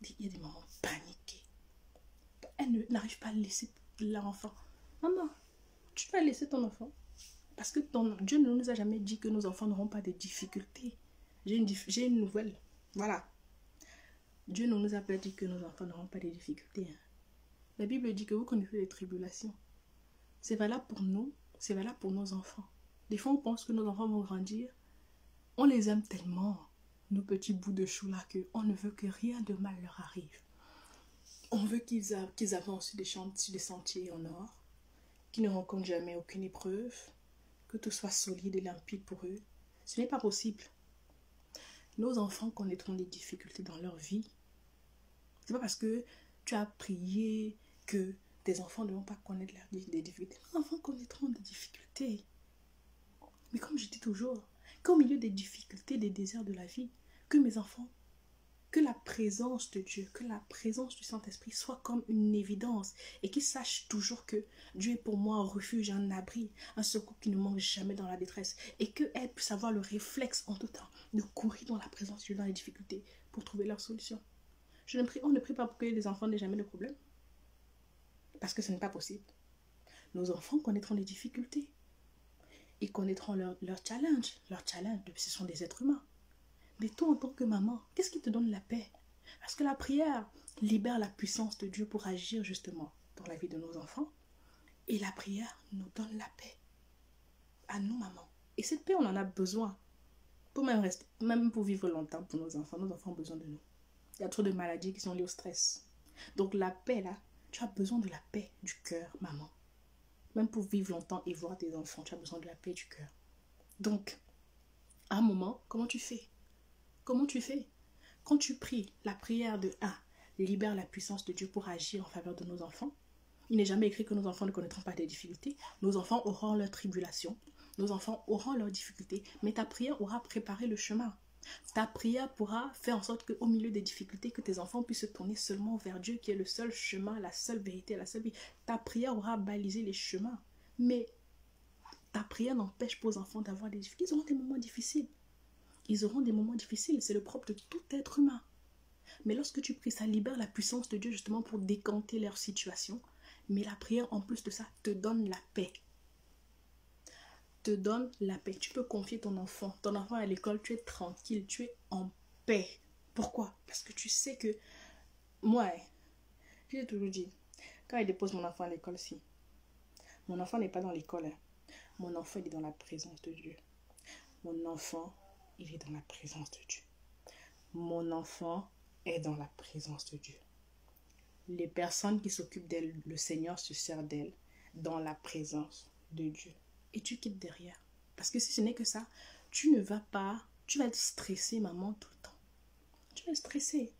il y a des moments paniqués. Elle n'arrive pas à laisser l'enfant. Maman, tu vas laisser ton enfant. Parce que Dieu ne nous a jamais dit que nos enfants n'auront pas de difficultés. J'ai une nouvelle. Voilà. Dieu ne nous a pas dit que nos enfants n'auront pas de difficultés. Hein. La Bible dit que vous connaissez les tribulations. C'est valable pour nous, c'est valable pour nos enfants. Des fois, on pense que nos enfants vont grandir. On les aime tellement, nos petits bouts de chou là, qu'on ne veut que rien de mal leur arrive. On veut qu'ils avancent sur des sentiers en or, qu'ils ne rencontrent jamais aucune épreuve, que tout soit solide et limpide pour eux. Ce n'est pas possible. Nos enfants connaîtront des difficultés dans leur vie. C'est pas parce que tu as prié que tes enfants ne vont pas connaître des difficultés. Les enfants connaîtront des difficultés. Mais comme je dis toujours, qu'au milieu des difficultés, des désirs de la vie, que mes enfants, que la présence de Dieu, que la présence du Saint-Esprit soit comme une évidence et qu'ils sachent toujours que Dieu est pour moi un refuge, un abri, un secours qui ne manque jamais dans la détresse et qu'elles puissent avoir le réflexe en tout temps de courir dans la présence de Dieu dans les difficultés pour trouver leur solution. On ne prie pas pour que les enfants n'aient jamais de problème parce que ce n'est pas possible. Nos enfants connaîtront les difficultés. Ils connaîtront leur challenge. Leur challenge, ce sont des êtres humains. Mais toi, en tant que maman, qu'est-ce qui te donne la paix? Parce que la prière libère la puissance de Dieu pour agir justement dans la vie de nos enfants. Et la prière nous donne la paix. À nous, maman. Et cette paix, on en a besoin. Même pour vivre longtemps pour nos enfants. Nos enfants ont besoin de nous. Il y a trop de maladies qui sont liées au stress. Donc la paix, là, tu as besoin de la paix du cœur, maman. Même pour vivre longtemps et voir tes enfants, tu as besoin de la paix du cœur. Donc, à un moment, comment tu fais? Comment tu fais? Quand tu pries, la prière de 1 libère la puissance de Dieu pour agir en faveur de nos enfants. Il n'est jamais écrit que nos enfants ne connaîtront pas des difficultés. Nos enfants auront leurs tribulations. Nos enfants auront leurs difficultés. Mais ta prière aura préparé le chemin. Ta prière pourra faire en sorte qu'au milieu des difficultés, que tes enfants puissent se tourner seulement vers Dieu, qui est le seul chemin, la seule vérité, la seule vie. Ta prière aura balisé les chemins. Mais ta prière n'empêche pas aux enfants d'avoir des difficultés. Ils auront des moments difficiles. Ils auront des moments difficiles. C'est le propre de tout être humain. Mais lorsque tu pries, ça libère la puissance de Dieu justement pour décanter leur situation. Mais la prière, en plus de ça, te donne la paix. Te donne la paix. Tu peux confier ton enfant. Ton enfant à l'école, tu es tranquille, tu es en paix. Pourquoi? Parce que tu sais que moi, j'ai toujours dit, quand je dépose mon enfant à l'école, si mon enfant n'est pas dans l'école, mon enfant il est dans la présence de Dieu. Mon enfant, il est dans la présence de Dieu. Mon enfant est dans la présence de Dieu. Les personnes qui s'occupent d'elle, le Seigneur se sert d'elle dans la présence de Dieu. Et tu quittes derrière. Parce que si ce n'est que ça, tu vas être stressée, maman, tout le temps. Tu vas être stressée.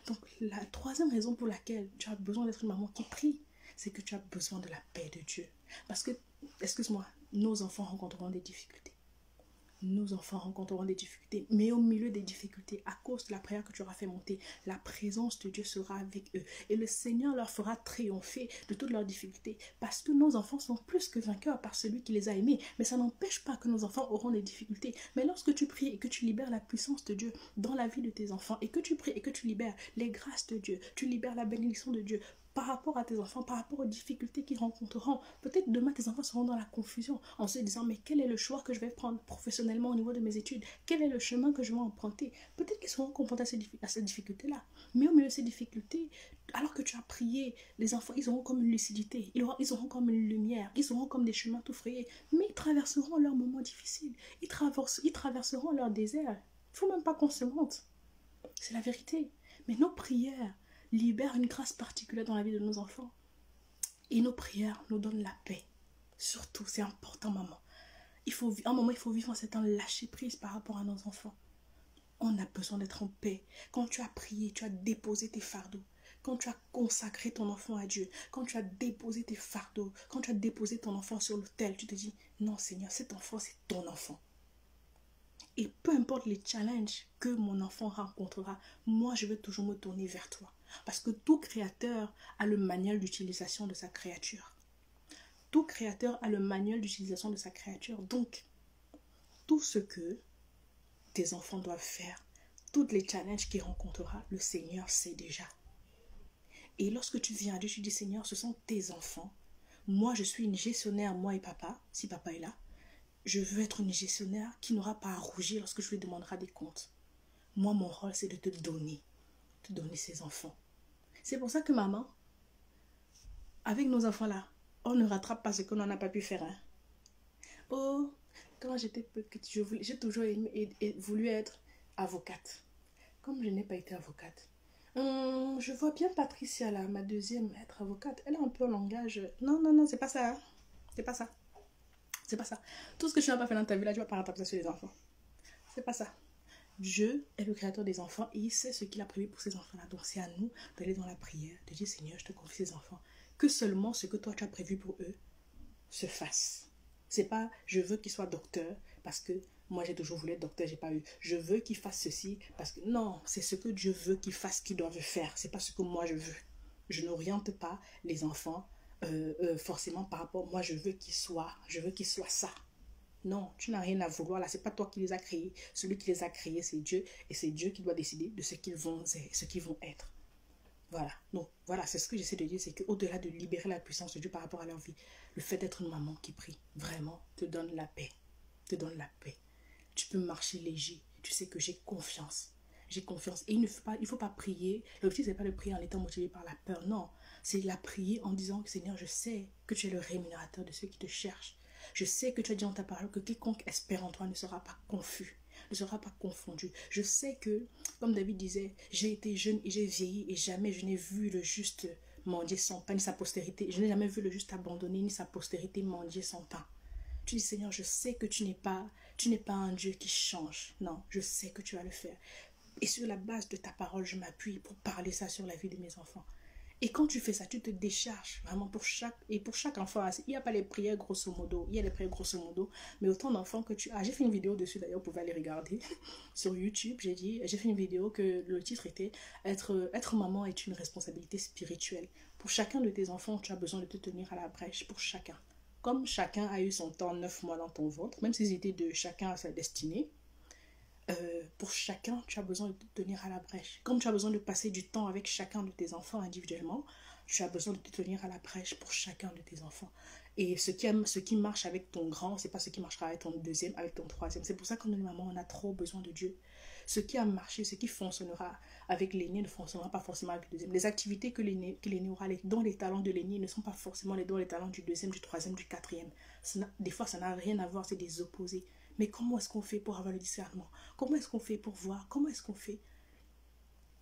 Donc, la troisième raison pour laquelle tu as besoin d'être une maman qui prie, c'est que tu as besoin de la paix de Dieu. Parce que, excuse-moi, nos enfants rencontreront des difficultés. Nos enfants rencontreront des difficultés, mais au milieu des difficultés, à cause de la prière que tu auras fait monter, la présence de Dieu sera avec eux et le Seigneur leur fera triompher de toutes leurs difficultés, parce que nos enfants sont plus que vainqueurs par celui qui les a aimés. Mais ça n'empêche pas que nos enfants auront des difficultés. Mais lorsque tu pries et que tu libères la puissance de Dieu dans la vie de tes enfants, et que tu pries et que tu libères les grâces de Dieu, tu libères la bénédiction de Dieu par rapport à tes enfants, par rapport aux difficultés qu'ils rencontreront. Peut-être demain, tes enfants seront dans la confusion en se disant, mais quel est le choix que je vais prendre professionnellement au niveau de mes études? Quel est le chemin que je vais emprunter? Peut-être qu'ils seront confrontés à ces difficultés-là. Mais au milieu de ces difficultés, alors que tu as prié, les enfants, ils auront comme une lucidité, ils auront comme une lumière, ils auront comme des chemins tout frayés, mais ils traverseront leurs moments difficiles, ils traverseront leurs déserts. Il ne faut même pas qu'on se mente. C'est la vérité. Mais nos prières libèrent une grâce particulière dans la vie de nos enfants. Et nos prières nous donnent la paix. Surtout, c'est important, maman. À un moment, il faut vivre en s'étant lâché prise par rapport à nos enfants. On a besoin d'être en paix. Quand tu as prié, tu as déposé tes fardeaux. Quand tu as consacré ton enfant à Dieu, quand tu as déposé tes fardeaux, quand tu as déposé ton enfant sur l'autel, tu te dis, non Seigneur, cet enfant, c'est ton enfant. Et peu importe les challenges que mon enfant rencontrera, moi, je vais toujours me tourner vers toi. Parce que tout créateur a le manuel d'utilisation de sa créature. Tout créateur a le manuel d'utilisation de sa créature. Donc, tout ce que tes enfants doivent faire, tous les challenges qu'il rencontrera, le Seigneur sait déjà. Et lorsque tu viens à Dieu, tu dis, Seigneur, ce sont tes enfants. Moi, je suis une gestionnaire, moi et papa, si papa est là. Je veux être une gestionnaire qui n'aura pas à rougir lorsque je lui demanderai des comptes. Moi, mon rôle, c'est de te donner ses enfants. C'est pour ça que maman, avec nos enfants-là, on ne rattrape pas ce qu'on n'en a pas pu faire. Hein. Oh, quand j'étais petite, j'ai toujours voulu être avocate. Comme je n'ai pas été avocate, Je vois bien Patricia là, ma deuxième être avocate. Elle a un peu un langage. Non, non, non, c'est pas ça. Hein. C'est pas ça. C'est pas ça. Tout ce que tu n'as pas fait dans ta vie là, tu vas pas rattraper ça sur les enfants. C'est pas ça. Dieu est le créateur des enfants et il sait ce qu'il a prévu pour ces enfants-là. Donc c'est à nous d'aller dans la prière, de dire Seigneur, je te confie ces enfants. Que seulement ce que toi tu as prévu pour eux se fasse. C'est pas je veux qu'ils soient docteurs parce que moi j'ai toujours voulu être docteur, j'ai pas eu. Je veux qu'ils fassent ceci parce que non, c'est ce que Dieu veut qu'ils fassent, qu'ils doivent faire. C'est pas ce que moi je veux. Je n'oriente pas les enfants forcément par rapport. Moi je veux qu'ils soient ça. Non, tu n'as rien à vouloir là, c'est pas toi qui les as créés. Celui qui les a créés, c'est Dieu et c'est Dieu qui doit décider de ce qu'ils vont être. Voilà, donc voilà, c'est ce que j'essaie de dire, c'est qu'au-delà de libérer la puissance de Dieu par rapport à leur vie, le fait d'être une maman qui prie, vraiment, te donne la paix, te donne la paix. Tu peux marcher léger, tu sais que j'ai confiance. J'ai confiance. Et il faut pas prier. L'objectif, c'est pas de prier en étant motivé par la peur. Non. C'est la prier en disant que Seigneur, je sais que tu es le rémunérateur de ceux qui te cherchent. Je sais que tu as dit en ta parole que quiconque espère en toi ne sera pas confus, ne sera pas confondu. Je sais que, comme David disait, j'ai été jeune et j'ai vieilli et jamais je n'ai vu le juste mendier son pain, ni sa postérité. Je n'ai jamais vu le juste abandonné, ni sa postérité mendier son pain. Tu dis, Seigneur, je sais que tu n'es pas un Dieu qui change. Non, je sais que tu vas le faire. Et sur la base de ta parole, je m'appuie pour parler ça sur la vie de mes enfants. Et quand tu fais ça, tu te décharges vraiment pour chaque enfant. Il n'y a pas les prières grosso modo, il y a les prières grosso modo, mais autant d'enfants que tu as. J'ai fait une vidéo dessus d'ailleurs, vous pouvez aller regarder sur YouTube. J'ai fait une vidéo que le titre était être maman est une responsabilité spirituelle. Pour chacun de tes enfants, tu as besoin de te tenir à la brèche pour chacun. Comme chacun a eu son temps 9 mois dans ton ventre, même s'ils étaient de chacun à sa destinée, pour chacun, tu as besoin de te tenir à la brèche. Comme tu as besoin de passer du temps avec chacun de tes enfants individuellement, tu as besoin de te tenir à la brèche pour chacun de tes enfants. Et ce qui marche avec ton grand, c'est pas ce qui marchera avec ton deuxième, avec ton troisième. C'est pour ça que nous, les mamans, on a trop besoin de Dieu. Ce qui a marché, ce qui fonctionnera avec l'aîné ne fonctionnera pas forcément avec le deuxième. Les activités que l'aîné aura, les dons, les talents de l'aîné ne sont pas forcément les dons, les talents du deuxième, du troisième, du quatrième. Des fois, ça n'a rien à voir, c'est des opposés. Mais comment est-ce qu'on fait pour avoir le discernement? Comment est-ce qu'on fait pour voir? Comment est-ce qu'on fait?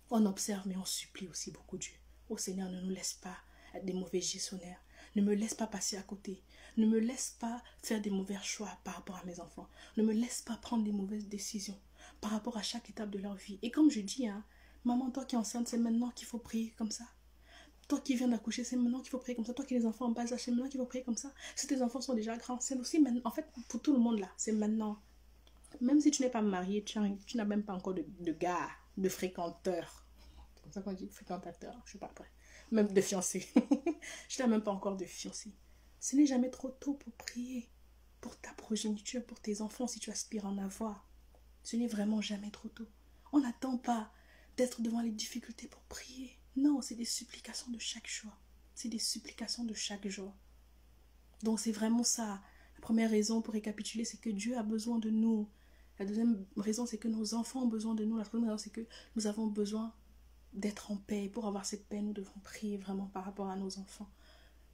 On observe, mais on supplie aussi beaucoup Dieu. Oh Seigneur, ne nous laisse pas être des mauvais gestionnaires. Ne me laisse pas passer à côté. Ne me laisse pas faire des mauvais choix par rapport à mes enfants. Ne me laisse pas prendre des mauvaises décisions par rapport à chaque étape de leur vie. Et comme je dis, hein, maman, toi qui es enceinte, c'est maintenant qu'il faut prier comme ça. Toi qui viens d'accoucher, c'est maintenant qu'il faut prier comme ça. Toi qui as des enfants en bas âge, c'est maintenant qu'il faut prier comme ça. Si tes enfants sont déjà grands, c'est aussi maintenant. En fait, pour tout le monde là, c'est maintenant. Même si tu n'es pas marié, tu n'as même pas encore de gars, de fréquenteurs. C'est comme ça qu'on dit fréquentateur, je ne sais pas après. Même de fiancés. Je n'ai même pas encore de fiancés. Ce n'est jamais trop tôt pour prier. Pour ta progéniture, pour tes enfants, si tu aspires à en avoir. Ce n'est vraiment jamais trop tôt. On n'attend pas d'être devant les difficultés pour prier. Non, c'est des supplications de chaque jour. C'est des supplications de chaque jour. Donc c'est vraiment ça. La première raison pour récapituler, c'est que Dieu a besoin de nous. La deuxième raison, c'est que nos enfants ont besoin de nous. La troisième raison, c'est que nous avons besoin d'être en paix. Et pour avoir cette paix, nous devons prier vraiment par rapport à nos enfants.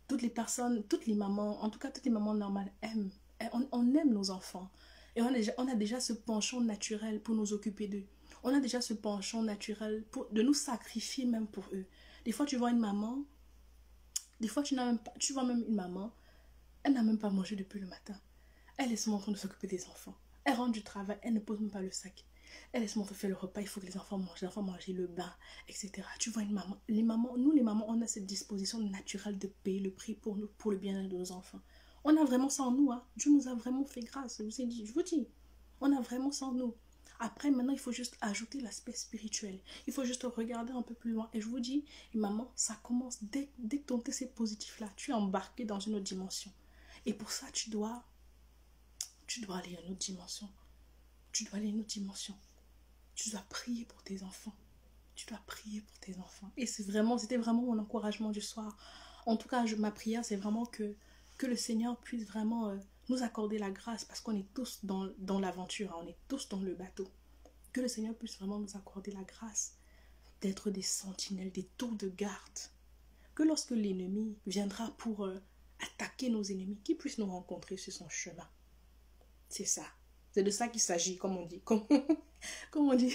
Toutes les personnes, toutes les mamans, en tout cas toutes les mamans normales aiment. On aime nos enfants. Et on a déjà ce penchant naturel pour nous occuper d'eux. On a déjà ce penchant naturel de nous sacrifier même pour eux. Des fois, tu vois une maman, des fois, tu vois même une maman, elle n'a même pas mangé depuis le matin. Elle est seulement en train de s'occuper des enfants. Elle rentre du travail, elle ne pose même pas le sac. Elle est seulement en train de faire le repas, il faut que les enfants mangent le bain, etc. Tu vois une maman, nous les mamans, on a cette disposition naturelle de payer le prix pour nous, pour le bien-être de nos enfants. On a vraiment ça en nous, hein. Dieu nous a vraiment fait grâce, je vous dis. On a vraiment ça en nous. Après, maintenant, il faut juste ajouter l'aspect spirituel. Il faut juste regarder un peu plus loin. Et je vous dis, maman, ça commence dès que ton test est positif là. Tu es embarqué dans une autre dimension. Et pour ça, tu dois aller à une autre dimension. Tu dois aller à une autre dimension. Tu dois prier pour tes enfants. Tu dois prier pour tes enfants. Et c'était vraiment mon encouragement du soir. En tout cas, ma prière, c'est vraiment que le Seigneur puisse vraiment nous accorder la grâce parce qu'on est tous dans l'aventure, hein, on est tous dans le bateau. Que le Seigneur puisse vraiment nous accorder la grâce d'être des sentinelles, des tours de garde. Que lorsque l'ennemi viendra pour attaquer nos ennemis, qu'il puisse nous rencontrer sur son chemin. C'est ça. C'est de ça qu'il s'agit, comme on dit. Comme on dit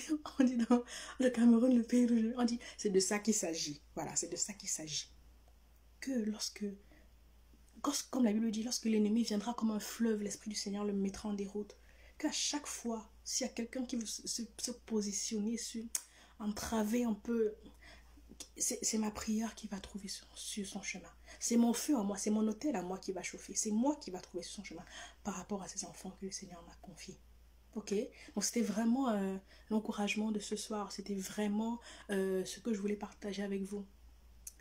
dans le Cameroun, le pays où on dit, c'est de ça qu'il s'agit. Voilà, c'est de ça qu'il s'agit. Que comme la Bible dit, lorsque l'ennemi viendra comme un fleuve, l'Esprit du Seigneur le mettra en déroute. Qu'à chaque fois, s'il y a quelqu'un qui veut se positionner, entraver un peu, c'est ma prière qui va trouver sur son chemin. C'est mon feu à moi, c'est mon autel à moi qui va chauffer. C'est moi qui va trouver sur son chemin par rapport à ces enfants que le Seigneur m'a confiés. Ok, donc c'était vraiment l'encouragement de ce soir. C'était vraiment ce que je voulais partager avec vous.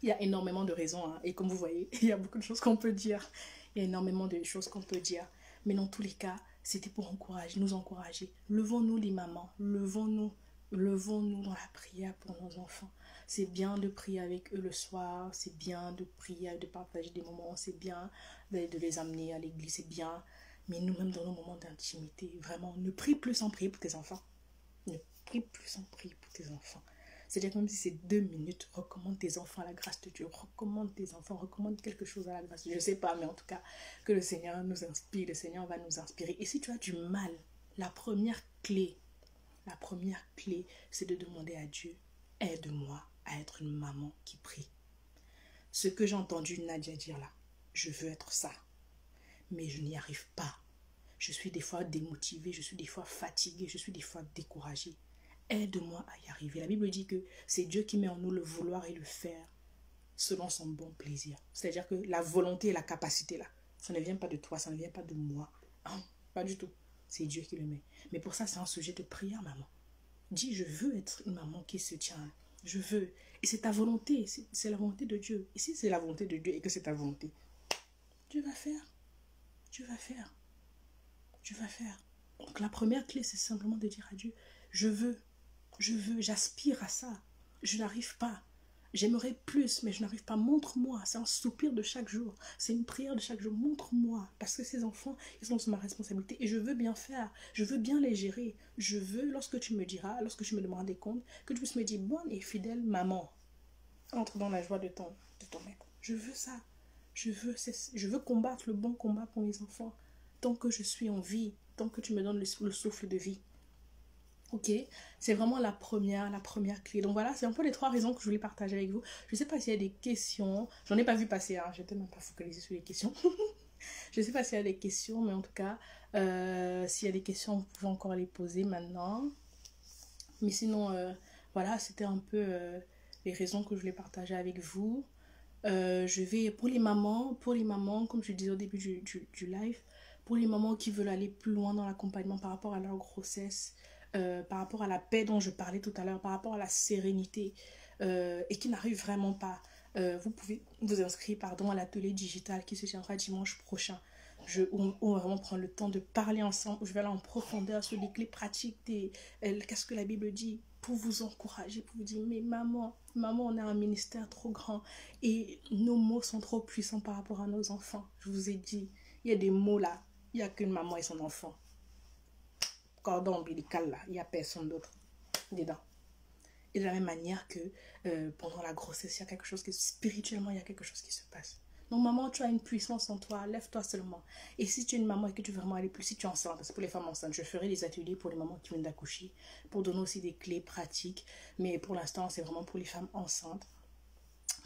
Il y a énormément de raisons, hein, et comme vous voyez, il y a beaucoup de choses qu'on peut dire. Il y a énormément de choses qu'on peut dire. Mais dans tous les cas, c'était pour nous encourager. Levons-nous les mamans, levons-nous dans la prière pour nos enfants. C'est bien de prier avec eux le soir, c'est bien de prier, de partager des moments, c'est bien de les amener à l'église, c'est bien. Mais nous-mêmes, dans nos moments d'intimité, vraiment, ne prie plus sans prier pour tes enfants. Ne prie plus sans prier pour tes enfants. C'est-à-dire que même si c'est 2 minutes, recommande tes enfants à la grâce de Dieu. Recommande tes enfants, recommande quelque chose à la grâce de Dieu. Je ne sais pas, mais en tout cas, que le Seigneur nous inspire, le Seigneur va nous inspirer. Et si tu as du mal, la première clé, c'est de demander à Dieu, aide-moi à être une maman qui prie. Ce que j'ai entendu Nadia dire là, je veux être ça, mais je n'y arrive pas. Je suis des fois démotivée, je suis des fois fatiguée, je suis des fois découragée. Aide-moi à y arriver. La Bible dit que c'est Dieu qui met en nous le vouloir et le faire selon son bon plaisir. C'est-à-dire que la volonté et la capacité là, ça ne vient pas de toi, ça ne vient pas de moi. Non, pas du tout. C'est Dieu qui le met. Mais pour ça, c'est un sujet de prière, maman. Dis, je veux être une maman qui se tient. Je veux. Et c'est ta volonté, c'est la volonté de Dieu. Et si c'est la volonté de Dieu et que c'est ta volonté, Dieu va faire. Dieu va faire. Dieu va faire. Donc la première clé, c'est simplement de dire à Dieu, je veux, j'aspire à ça. Je n'arrive pas. J'aimerais plus, mais je n'arrive pas. Montre-moi. C'est un soupir de chaque jour. C'est une prière de chaque jour. Montre-moi. Parce que ces enfants, ils sont sous ma responsabilité. Et je veux bien faire. Je veux bien les gérer. Je veux, lorsque tu me diras, lorsque tu me demanderas des comptes, que tu puisses me dire, bonne et fidèle maman, entre dans la joie de ton maître. Je veux ça. Je veux combattre le bon combat pour mes enfants. Tant que je suis en vie, tant que tu me donnes le souffle de vie. Ok, c'est vraiment la première clé. Donc voilà, c'est un peu les 3 raisons que je voulais partager avec vous. Je ne sais pas s'il y a des questions. J'en ai pas vu passer, hein. Je n'étais même pas focalisée sur les questions. Je ne sais pas s'il y a des questions, mais en tout cas, s'il y a des questions, vous pouvez encore les poser maintenant. Mais sinon, voilà, c'était un peu les raisons que je voulais partager avec vous. Je vais, pour les mamans, comme je disais au début du live, pour les mamans qui veulent aller plus loin dans l'accompagnement par rapport à leur grossesse, par rapport à la paix dont je parlais tout à l'heure, par rapport à la sérénité, et qui n'arrivent vraiment pas, vous pouvez vous inscrire à l'atelier digital qui se tiendra dimanche prochain. On va vraiment prendre le temps de parler ensemble. Je vais aller en profondeur sur les clés pratiques qu'est-ce que la Bible dit, pour vous encourager, pour vous dire, mais maman, on a un ministère trop grand et nos mots sont trop puissants par rapport à nos enfants. Je vous ai dit, il y a des mots là, il n'y a qu'une maman et son enfant. Cordon ombilical là, il n'y a personne d'autre dedans. Et de la même manière que pendant la grossesse, il y a quelque chose spirituellement, il y a quelque chose qui se passe. Donc maman, tu as une puissance en toi, lève-toi seulement. Et si tu es une maman et que tu veux vraiment aller plus, si tu es enceinte, parce que pour les femmes enceintes, je ferai des ateliers pour les mamans qui viennent d'accoucher, pour donner aussi des clés pratiques. Mais pour l'instant, c'est vraiment pour les femmes enceintes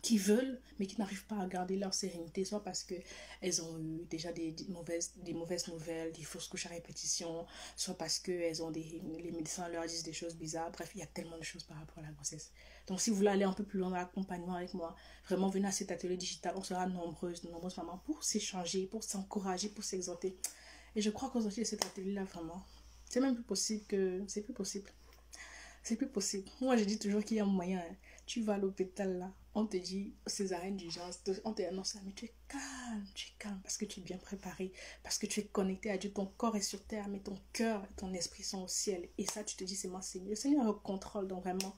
qui veulent, mais qui n'arrivent pas à garder leur sérénité, soit parce qu'elles ont eu déjà des mauvaises nouvelles, des fausses couches à répétition, soit parce que les médecins leur disent des choses bizarres. Bref, il y a tellement de choses par rapport à la grossesse. Donc si vous voulez aller un peu plus loin dans l'accompagnement avec moi, vraiment venez à cet atelier digital. On sera nombreuses mamans pour s'échanger, pour s'encourager, pour s'exhorter. Et je crois qu'aujourd'hui, cet atelier-là, vraiment, c'est même plus possible que... C'est plus possible. C'est plus possible. Moi, je dis toujours qu'il y a un moyen. Hein. Tu vas à l'hôpital, là, on te dit césarienne d'urgence, on te annonce ça, mais tu es calme parce que tu es bien préparé, parce que tu es connecté à Dieu. Ton corps est sur terre, mais ton cœur et ton esprit sont au ciel. Et ça, tu te dis, c'est moi, Seigneur. Le Seigneur contrôle, donc vraiment,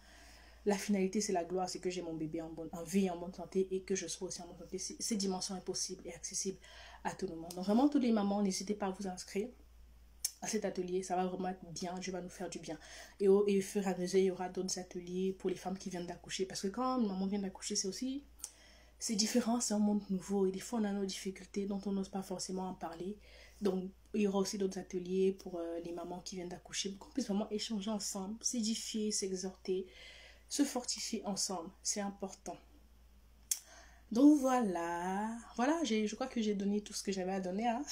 la finalité, c'est la gloire, c'est que j'ai mon bébé en vie, en bonne santé, et que je sois aussi en bonne santé. Ces dimensions sont possibles et accessibles à tout le monde. Donc vraiment, toutes les mamans, n'hésitez pas à vous inscrire à cet atelier, ça va vraiment être bien, Dieu va nous faire du bien. Et au fur et à mesure, il y aura d'autres ateliers pour les femmes qui viennent d'accoucher, parce que quand une maman vient d'accoucher, c'est différent, c'est un monde nouveau, et des fois on a nos difficultés dont on n'ose pas forcément en parler. Donc il y aura aussi d'autres ateliers pour les mamans qui viennent d'accoucher, pour qu'on puisse vraiment échanger ensemble, s'édifier, s'exhorter, se fortifier ensemble. C'est important. Donc voilà, je crois que j'ai donné tout ce que j'avais à donner hein,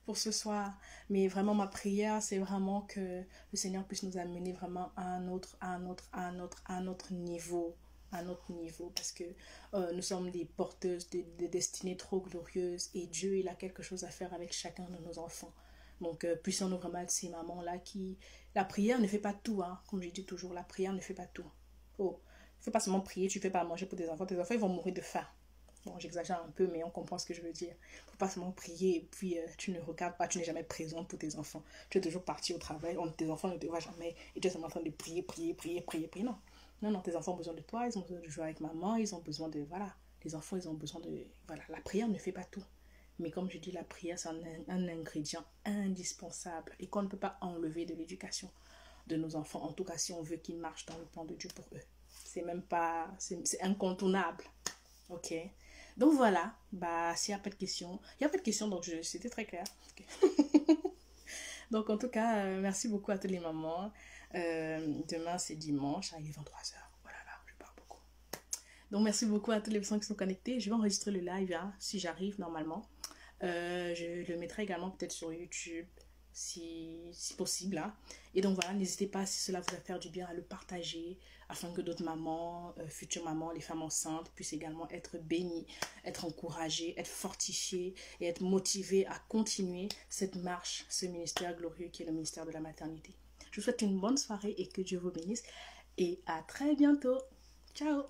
pour ce soir. Mais vraiment, ma prière, c'est vraiment que le Seigneur puisse nous amener vraiment à un autre niveau. À un autre niveau, parce que nous sommes des porteuses de destinées trop glorieuses et Dieu, il a quelque chose à faire avec chacun de nos enfants. Donc, puissons-nous vraiment être ces mamans-là qui... La prière ne fait pas tout, hein. Comme je dis toujours, la prière ne fait pas tout. Oh, fais pas seulement prier, tu fais pas à manger pour tes enfants ils vont mourir de faim. Bon, j'exagère un peu, mais on comprend ce que je veux dire. Faut pas seulement prier et puis tu ne regardes pas, tu n'es jamais présent pour tes enfants. Tu es toujours parti au travail, tes enfants ne te voient jamais et tu es seulement en train de prier. Non. Non, tes enfants ont besoin de toi, ils ont besoin de jouer avec maman, ils ont besoin de, voilà. Les enfants, ils ont besoin de, voilà. La prière ne fait pas tout. Mais comme je dis, la prière, c'est un ingrédient indispensable et qu'on ne peut pas enlever de l'éducation de nos enfants. En tout cas, si on veut qu'ils marchent dans le plan de Dieu pour eux. C'est même pas... C'est incontournable. Ok. Donc voilà. Bah, s'il n'y a pas de questions... Il n'y a pas de questions, donc c'était très clair. Okay. Donc en tout cas, merci beaucoup à toutes les mamans. Demain, c'est dimanche. Il est 23h. Voilà, là, je parle beaucoup. Donc merci beaucoup à toutes les personnes qui sont connectées. Je vais enregistrer le live, hein, si j'arrive normalement. Je le mettrai également peut-être sur YouTube si possible hein. Et donc voilà, n'hésitez pas si cela vous a fait du bien à le partager afin que d'autres mamans, futures mamans, les femmes enceintes puissent également être bénies, être encouragées, être fortifiées et être motivées à continuer cette marche, ce ministère glorieux qui est le ministère de la maternité. Je vous souhaite une bonne soirée et que Dieu vous bénisse et à très bientôt. Ciao.